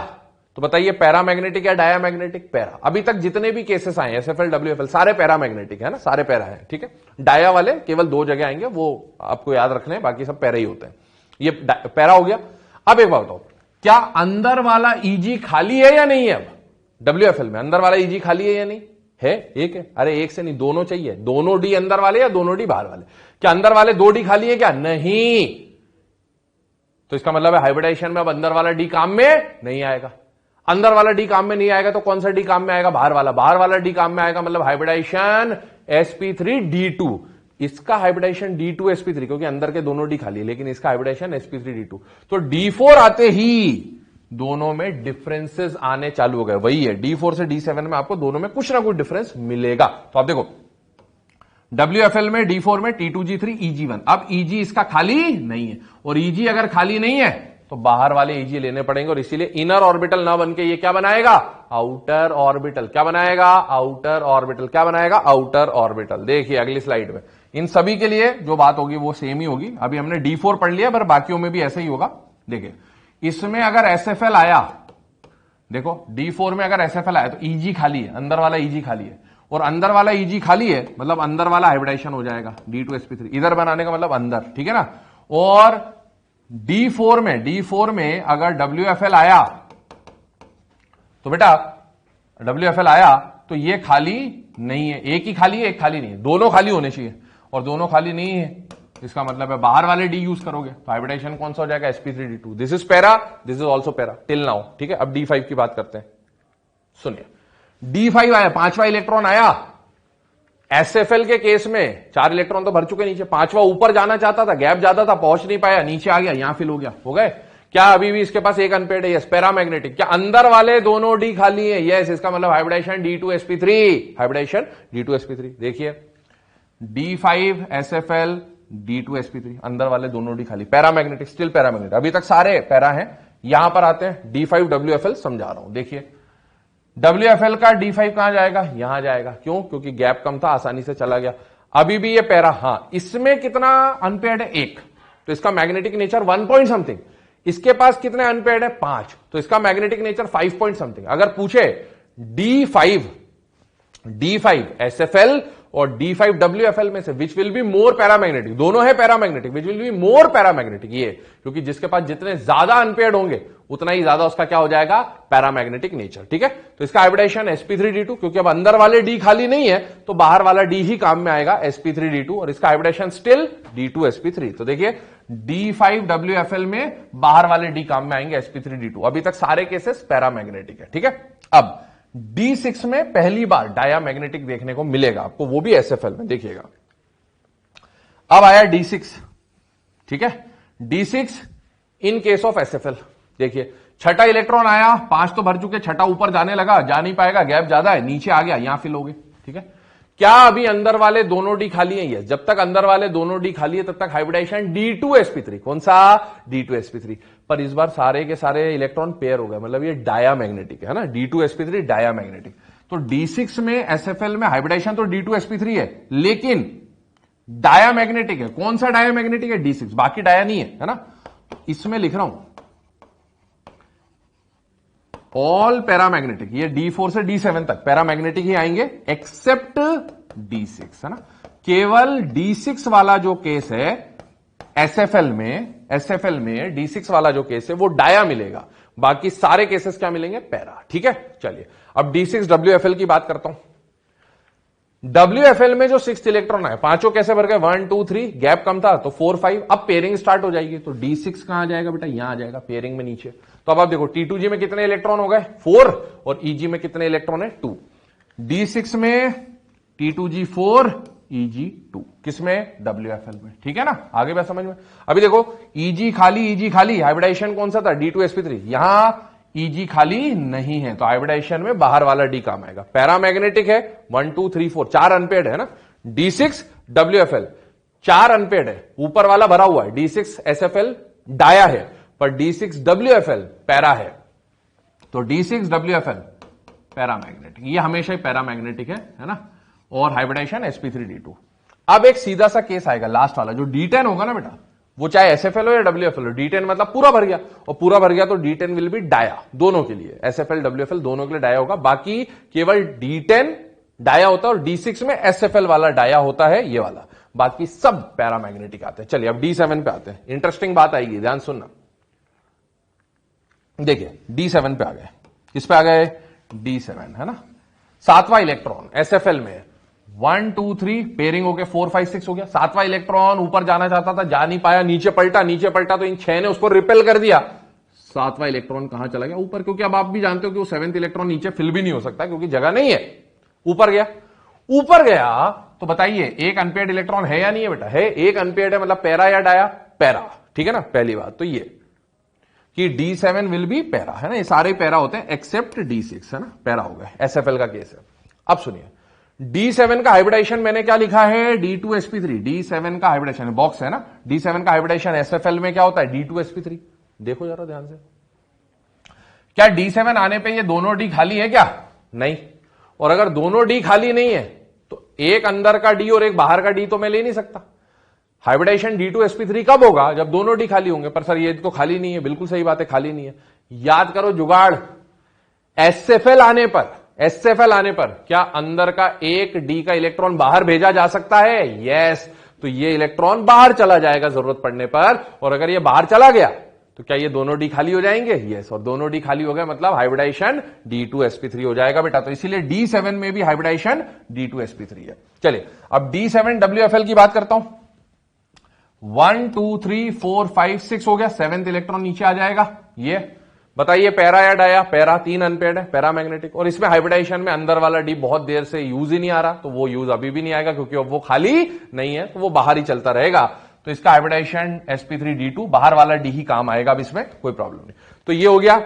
तो बताइए पैरामैग्नेटिक या डायामैग्नेटिक? पैरा। अभी तक जितने भी केसेस आए एसएफएल WFL सारे पैरामैग्नेटिक है ना, सारे पैरा है। ठीक है। डाया वाले केवल 2 जगह आएंगे, वो आपको याद रखने हैं, बाकी सब पैरा ही होते हैं। ये पैरा हो गया। अब एक बात बताओ, क्या अंदर वाला Eg खाली है या नहीं है? अब WFL में अंदर वाला Eg खाली है या नहीं है? एक है। अरे एक से नहीं, दोनों चाहिए। दोनों डी अंदर वाले या दोनों डी बाहर वाले? क्या अंदर वाले 2 डी खाली है क्या? नहीं। तो इसका मतलब है हाइब्रिडाइजेशन में अब अंदर वाला डी काम में नहीं आएगा। अंदर वाला डी काम में नहीं आएगा तो कौन सा डी काम में आएगा? बाहर वाला। बाहर वाला डी काम में आएगा मतलब हाइब्रिडाइजेशन sp3d2। इसका हाइब्रिडाइजेशन D2sp3, क्योंकि अंदर के दोनों डी खाली है, लेकिन इसका हाइब्रिडाइजेशन sp3d2। तो D4 आते ही दोनों में डिफरेंसेस आने चालू हो गए। वही है, D4 से D7 में आपको दोनों में कुछ ना कुछ डिफरेंस मिलेगा। तो आप देखो WFL में D4 में T2G3 Eg1। अब Eg इसका खाली नहीं है, और Eg अगर खाली नहीं है तो बाहर वाले Eg लेने पड़ेंगे, और इसीलिए इनर ऑर्बिटल ना बनके ये क्या बनाएगा? Outer orbital. क्या बनाएगा? Outer orbital. क्या बनाएगा? Outer orbital. देखिए अगली स्लाइड में इन सभी के लिए जो बात होगी वो सेम ही होगी। अभी हमने D4 पढ़ लिया, पर बाकियों में भी ऐसे ही होगा। देखिए इसमें अगर SFL आया, देखो D4 में अगर SFL आया तो Eg खाली है, अंदर वाला Eg खाली है, और अंदर वाला Eg खाली है मतलब अंदर वाला हाइब्रिडाइजेशन हो जाएगा D2sp3। इधर बनाने का मतलब अंदर, ठीक है ना। और D4 में अगर WFL आया तो बेटा WFL आया तो ये खाली नहीं है, एक ही खाली है, एक खाली नहीं है, दोनों खाली होने चाहिए, और दोनों खाली नहीं है। इसका मतलब है बाहर वाले डी यूज करोगे तो हाइब्रिडाइजेशन कौन सा हो जाएगा? sp3d2। This is para, this is also para till now. ठीक है। अब D5 की बात करते हैं। सुनिए, D5 आया, 5वां इलेक्ट्रॉन आया। एसएफएल के केस में 4 इलेक्ट्रॉन तो भर चुके नीचे, 5वां ऊपर जाना चाहता था, गैप ज्यादा था, पहुंच नहीं पाया, नीचे आ गया, यहां फिल हो गया, हो गए। क्या अभी भी इसके पास एक अनपेयर्ड है? यस। पैरामैग्नेटिक। क्या अंदर वाले दोनों डी खाली है? यस। इसका मतलब हाइब्रिडाइजेशन D2sp3, हाइब्रिडाइजेशन D2sp3। देखिए D5 SFL D2sp3, अंदर वाले दोनों डी खाली, पैरामैग्नेटिक, स्टिल पैरामैग्नेटिक। अभी तक सारे पैरा हैं। यहां पर आते हैं D5 WFL, समझा रहा हूं। देखिए WFL का D5 कहां जाएगा? यहां जाएगा। क्यों? क्योंकि गैप कम था, आसानी से चला गया। अभी भी ये पैरा, हां इसमें कितना अनपेयर्ड है? 1। तो इसका मैग्नेटिक नेचर 1 पॉइंट समथिंग। इसके पास कितने अनपेयर्ड है? 5। तो इसका मैग्नेटिक नेचर 5 पॉइंट समथिंग। अगर पूछे D5 SFL और D5 WFL में से which will be more paramagnetic, दोनों है paramagnetic, which will be more paramagnetic, ये क्योंकि जिसके पास जितने ज्यादा अनपेयर्ड होंगे उतना ही ज्यादा उसका क्या हो जाएगा? Paramagnetic nature. ठीक है। तो इसका हाइब्रिडाइजेशन sp3d2, क्योंकि अब अंदर वाले डी खाली नहीं है तो बाहर वाला डी ही काम में आएगा, sp3d2, और इसका हाइब्रिडाइजेशन स्टिल D2sp3। तो देखिए D5 WFL में बाहर वाले डी काम में आएंगे, sp3d2। अभी तक सारे केसेस पैरामैग्नेटिक है। ठीक है। अब D6 में पहली बार डायामैग्नेटिक देखने को मिलेगा आपको, वो भी SFL में। देखिएगा अब आया D6। ठीक है। D6 in case of SFL। देखिए 6ठा इलेक्ट्रॉन आया, 5 तो भर चुके, 6ठा ऊपर जाने लगा, जा नहीं पाएगा, गैप ज्यादा है, नीचे आ गया, यहां फिल हो गए। ठीक है। क्या अभी अंदर वाले दोनों डी खाली हैं? यस। जब तक अंदर वाले दोनों डी खाली है तब तक हाइब्रिडाइजेशन D2sp3। कौन सा? D2sp3। पर इस बार सारे के सारे इलेक्ट्रॉन पेयर हो गए, मतलब ये डायामैग्नेटिक है ना, D2sp3 डायामैग्नेटिक। तो D6 में SFL में हाइब्रिडाइजेशन तो D2sp3 है, लेकिन डायामैग्नेटिक है। कौन सा डायामैग्नेटिक है? D6, बाकी डाया नहीं है, है ना। इसमें लिख रहा हूं ऑल पैरामैग्नेटिक, ये D4 से D7 तक पैरामैग्नेटिक ही आएंगे एक्सेप्ट D6, है ना। केवल D6 वाला जो केस है एसएफएल में D6 वाला जो केस है वो डाया मिलेगा, बाकी सारे केसेस क्या मिलेंगे, पैरा। ठीक है, चलिए अब D6 WFL की बात करता हूं। WFL में जो 6 इलेक्ट्रॉन है, पांचों कैसे भर गए, 1 2 3, गैप कम था तो 4 5, अब पेयरिंग स्टार्ट हो जाएगी तो D6 कहां आ जाएगा बेटा, यहां आ जाएगा पेयरिंग में नीचे। तो अब आप देखो T2G में कितने इलेक्ट्रॉन हो गए, 4, और EG में कितने इलेक्ट्रॉन है, 2। D6 में T2G 4, EG 2, किसमें, WFL में। ठीक है ना, आगे बात समझ में। अभी देखो EG खाली, हाइब्रिडाइजेशन कौन सा था, D2sp3, यहां EG खाली नहीं है तो हाइब्रिडाइजेशन में बाहर वाला D काम आएगा। पैरामैग्नेटिक है 1 2 3 4, 4 अनपेड है ना, D6 WFL 4 अनपेड है, ऊपर वाला भरा हुआ है, D6 SFL डाया है, पर D6 WFL पैरा है, तो D6 WFL पैरामैग्नेटिक, ये हमेशा ही पैरामैग्नेटिक है ना, और हाइब्रिडाइजेशन sp3d2। अब एक सीधा सा केस आएगा लास्ट वाला, जो D10 होगा ना बेटा, वो चाहे SFL हो या WFL हो, D10 मतलब पूरा भर गया, और पूरा भर गया तो D10 विल बी डाया, दोनों के लिए, SFL WFL दोनों के लिए डाया होगा। बाकी केवल D10 डाया होता है और D6 में SFL वाला डाया होता है, ये वाला, बाकी सब पैरामैग्नेटिक आते हैं। चलिए अब D7 पे आते हैं, इंटरेस्टिंग बात आएगी, ध्यान सुनना। देखिए D7 पे आ गए, किस पे आ गए, D7, है ना। 7वां इलेक्ट्रॉन SFL में 1 2 3 पेयरिंग हो गया, 4 5 6 हो गया। 7वां इलेक्ट्रॉन ऊपर जाना चाहता था, जा नहीं पाया, नीचे पलटा तो इन 6 ने उसको रिपेल कर दिया। 7वां इलेक्ट्रॉन कहां चला गया, ऊपर, क्योंकि अब आप भी जानते हो कि वो 7th इलेक्ट्रॉन नीचे फिल भी नहीं हो सकता क्योंकि जगह नहीं है, ऊपर गया। तो बताइए एक अनपेयर्ड इलेक्ट्रॉन है या नहीं है बेटा, है, एक अनपेयर्ड है, मतलब पैरा या डाया, पैरा। ठीक है ना, पहली बात तो ये कि D7 विल बी पैरा, है ना, ये सारे पैरा होते हैं एक्सेप्ट D6, है ना, पैरा हो गए, SFL का केस है। अब सुनिए D7 का हाइब्रिडाइजेशन मैंने क्या लिखा है, D2sp3, D7 का हाइब्रिडाइजेशन बॉक्स है ना, D7 का हाइब्रिडाइजेशन SFL में क्या होता है, D2sp3। देखो जरा ध्यान से, क्या D7 आने पे ये दोनों D खाली है क्या, नहीं, और अगर दोनों D खाली नहीं है तो एक अंदर का D और एक बाहर का D तो मैं ले नहीं सकता। हाइब्रिडाइजेशन D2sp3 कब होगा, जब दोनों D खाली होंगे, पर सर ये तो खाली नहीं है, बिल्कुल सही बात है, खाली नहीं है। याद करो जुगाड़, SFL आने पर क्या अंदर का एक D का इलेक्ट्रॉन बाहर भेजा जा सकता है, यस, तो ये इलेक्ट्रॉन बाहर चला जाएगा जरूरत पड़ने पर, और अगर ये बाहर चला गया तो क्या ये दोनों D खाली हो जाएंगे, यस, और दोनों D खाली हो गए मतलब हाइब्रिडाइजेशन D2sp3 हो जाएगा बेटा। तो इसीलिए D7 में भी हाइब्रिडाइजेशन D2sp3 है। चलिए अब D7 WFL की बात करता हूं। 1 2 3 4 5 6 हो गया, 7th इलेक्ट्रॉन नीचे आ जाएगा। ये बताइए पैरा या डाया, पैरा, 3 अनपेयर्ड है, पैरामैग्नेटिक, और इसमें हाइब्रिडाइजेशन में अंदर वाला D बहुत देर से यूज ही नहीं आ रहा, तो वो यूज अभी भी नहीं आएगा क्योंकि अब वो खाली नहीं है, तो वो बाहर ही चलता रहेगा। तो इसका हाइब्रिडाइजेशन sp3d2, बाहर वाला D ही काम आएगा, अब इसमें कोई प्रॉब्लम नहीं। तो ये हो गया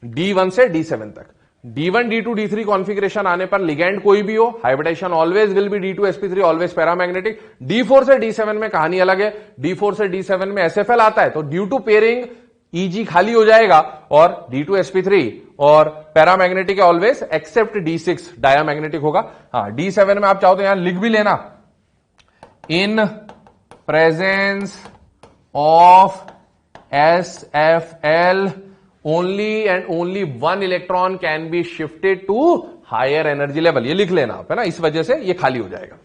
D1 से D7 तक। D1 D2 D3 कॉन्फ़िगरेशन आने पर लिगेंड कोई भी हो, hybridisation always will be D2sp3, always paramagnetic. D4 से D7 में कहानी अलग है, D4 से D7 में SFL आता है, तो ड्यू टू पेयरिंग EG खाली हो जाएगा और D2sp3 और पैरामैग्नेटिक है ऑलवेज एक्सेप्ट D6 डायामैग्नेटिक होगा। हाँ, D7 में आप चाहो तो यहां लिख भी लेना, in presence of SFL only and only 1 electron can be shifted to higher energy level, ये लिख लेना आप, है ना, इस वजह से ये खाली हो जाएगा।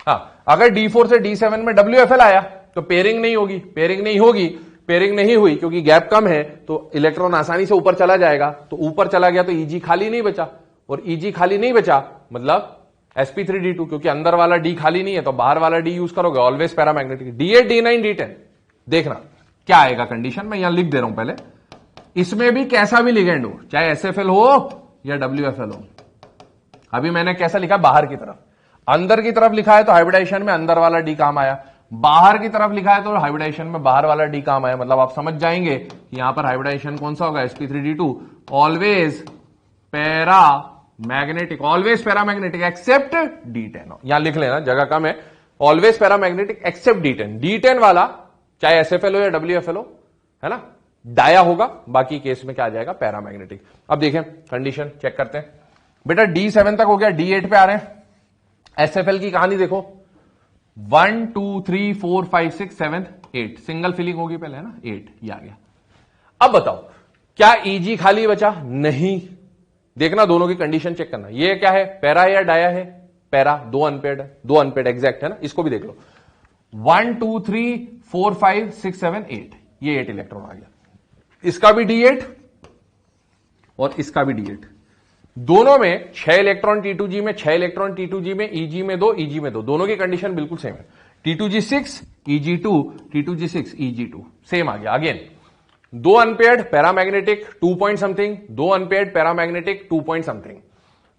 हाँ, अगर D4 से D7 में WFL आया तो पेयरिंग नहीं हुई क्योंकि गैप कम है, तो इलेक्ट्रॉन आसानी से ऊपर चला जाएगा, तो ऊपर चला गया तो EG खाली नहीं बचा, और EG खाली नहीं बचा मतलब sp3d2, क्योंकि अंदर वाला D खाली नहीं है तो बाहर वाला D यूज करोगे, always paramagnetic. D8 D9 D10 देखना क्या आएगा कंडीशन, मैं यहां लिख दे रहा हूं पहले। इसमें भी कैसा भी लिगेंड हो, चाहे SFL हो या WFL हो, अभी मैंने कैसा लिखा, बाहर की तरफ, अंदर की तरफ लिखा है तो हाइब्रिडाइजेशन में अंदर वाला D काम आया, बाहर की तरफ लिखा है तो हाइब्रिडाइजेशन में बाहर वाला D काम आया, मतलब आप समझ जाएंगे कि यहां पर हाइब्रिडाइजेशन कौन सा होगा, sp3d2 always paramagnetic, always paramagnetic except D10। यहां लिख लेना, जगह कम है, always paramagnetic except D10। D10 वाला चाहे SFL हो या WFL हो, है ना, डाया होगा, बाकी केस में क्या आ जाएगा, पैरामैग्नेटिक। अब देखें कंडीशन चेक करते हैं बेटा, D7 तक हो गया, D8 पे आ रहे हैं। SFL की कहानी देखो, 1 2 3 4 5 6 7 8, सिंगल फिलिंग होगी पहले, है ना, 8 ये आ गया। अब बताओ क्या EG खाली बचा, नहीं, देखना, दोनों की कंडीशन चेक करना। ये क्या है, पैरा है या डाया है, पैरा, दो अनपेड है, दो अनपेड एग्जैक्ट है ना, इसको भी देख लो। 1 2 3 4 5 6 7 8, ये 8 इलेक्ट्रॉन आ गया, इसका भी D8 और इसका भी D8, दोनों में 6 इलेक्ट्रॉन T2G में, 6 इलेक्ट्रॉन T2G में, EG में 2, EG में 2, दोनों की कंडीशन बिल्कुल सेम है। T2G6 EG2, T2G6 EG2 same आ गया। अगेन दो अनपेयर्ड पैरामैग्नेटिक 2 पॉइंट समथिंग, दो अनपेयर्ड पैरामैग्नेटिक 2 पॉइंट समथिंग,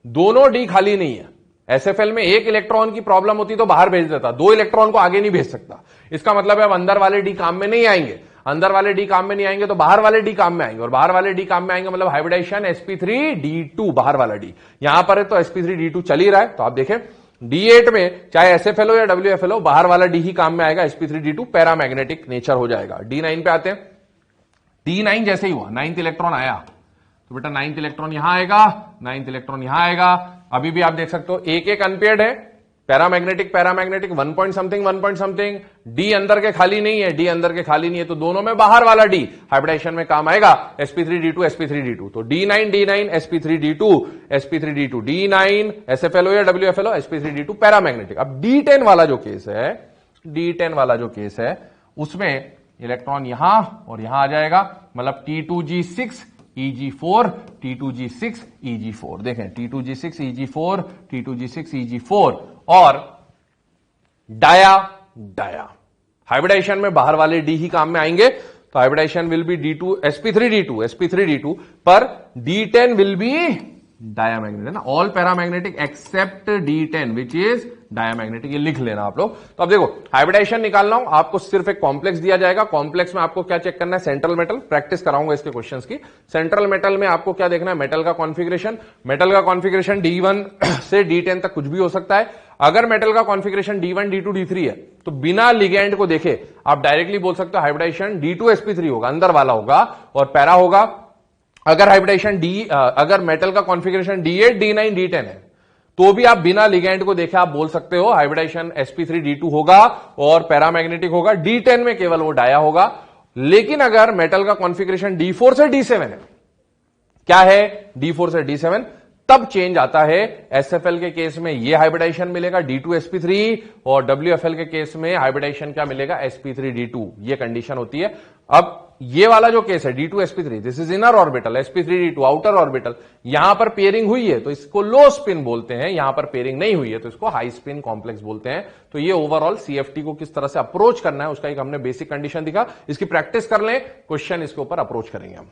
दोनों डी खाली नहीं है। एसएफएल में एक इलेक्ट्रॉन की प्रॉब्लम होती तो बाहर भेज देता, दो इलेक्ट्रॉन को आगे नहीं भेज सकता। इसका मतलब है अब अंदर वाले डी काम में नहीं आएंगे, अंदर वाले डी काम में नहीं आएंगे तो बाहर वाले डी काम में आएंगे, और बाहर वाले डी काम में आएंगे मतलब हाइब्रिडाइजेशन sp3d2, बाहर वाला डी यहां पर है तो sp3d2 चल ही रहा है। तो आप देखें D8 में चाहे एसएफएल हो या WFL हो, बाहर वाला डी ही काम में आएगा, sp3d2 पैरामैग्नेटिक नेचर हो जाएगा। D9 पे आते हैं। D9 जैसे ही हुआ, 9th इलेक्ट्रॉन आया तो बेटा 9th इलेक्ट्रॉन यहां आएगा, 9th इलेक्ट्रॉन यहां आएगा। अभी भी आप देख सकते हो एक एक अनपेयर्ड है, paramagnetic paramagnetic 1 point something 1 point something, D अंदर के खाली नहीं है, डी अंदर के खाली नहीं है, तो दोनों में बाहर वाला डी हाइब्रिडाइजेशन में काम आएगा, sp3d2 sp3d2। तो D9 D9 sp3d2 sp3d2, D9 SFL हो या WFL हो, sp3d2 पैरामैग्नेटिक। अब D10 वाला जो केस है, D10 वाला जो केस है उसमें इलेक्ट्रॉन यहां और यहां आ जाएगा, मतलब T2G6 EG4 T2G6 EG4, देखें T2G6 EG4 T2G6 EG4 और डाया डाया हाइब्रिडाइजेशन में बाहर वाले डी ही काम में आएंगे, तो hybridisation will be D2 sp3d2 पर D10 विल बी डायामैग्नेटिक है ना, all paramagnetic except D10 which is diamagnetic, ये लिख लेना आप लोग। तो अब देखो हाइब्रिडाइजेशन निकालना हो, आपको सिर्फ एक कॉम्प्लेक्स दिया जाएगा, कॉम्प्लेक्स में आपको क्या चेक करना है, सेंट्रल मेटल, प्रैक्टिस कराऊंगा इसके क्वेश्चंस की। सेंट्रल मेटल में आपको क्या देखना है, मेटल का कॉन्फिगरेशन, मेटल का कॉन्फिगरेशन D1 से D10 तक कुछ भी हो सकता है। अगर मेटल का कॉन्फिगरेशन D1 D2 D3 है तो बिना लिगेंड को देखे आप डायरेक्टली बोल सकते हो हाइब्रिडाइजेशन D2 sp3 होगा, अंदर वाला होगा, और पैरा होगा। अगर हाइब्रिडाइजेशन अगर मेटल का कॉन्फिगरेशन D8 D9 D10 है तो भी आप बिना लिगेंड को देखे आप बोल सकते हो हाइब्रिडाइजेशन sp3d2 होगा और पैरामैग्नेटिक होगा। D10 में केवल वो डाया होगा। लेकिन अगर मेटल का कॉन्फिगरेशन D4 से D7 है, क्या है, D4 से D7, तब चेंज आता है। एसएफएल के केस में ये हाइब्रिडाइजेशन मिलेगा D2 sp3 और WFL के केस में हाइब्रिडाइजेशन क्या मिलेगा, sp3d2, ये कंडीशन होती है। अब ये वाला जो केस है D2 sp3, this is inner orbital, sp3d2 outer orbital, यहां पर पेयरिंग हुई है तो इसको लो स्पिन बोलते हैं, यहां पर पेयरिंग नहीं हुई है तो इसको हाई स्पिन कॉम्प्लेक्स बोलते हैं। तो ये ओवरऑल CFT को किस तरह से अप्रोच करना है उसका एक हमने बेसिक कंडीशन दिखा, इसकी प्रैक्टिस कर लें, क्वेश्चन इसके ऊपर अप्रोच करेंगे हम।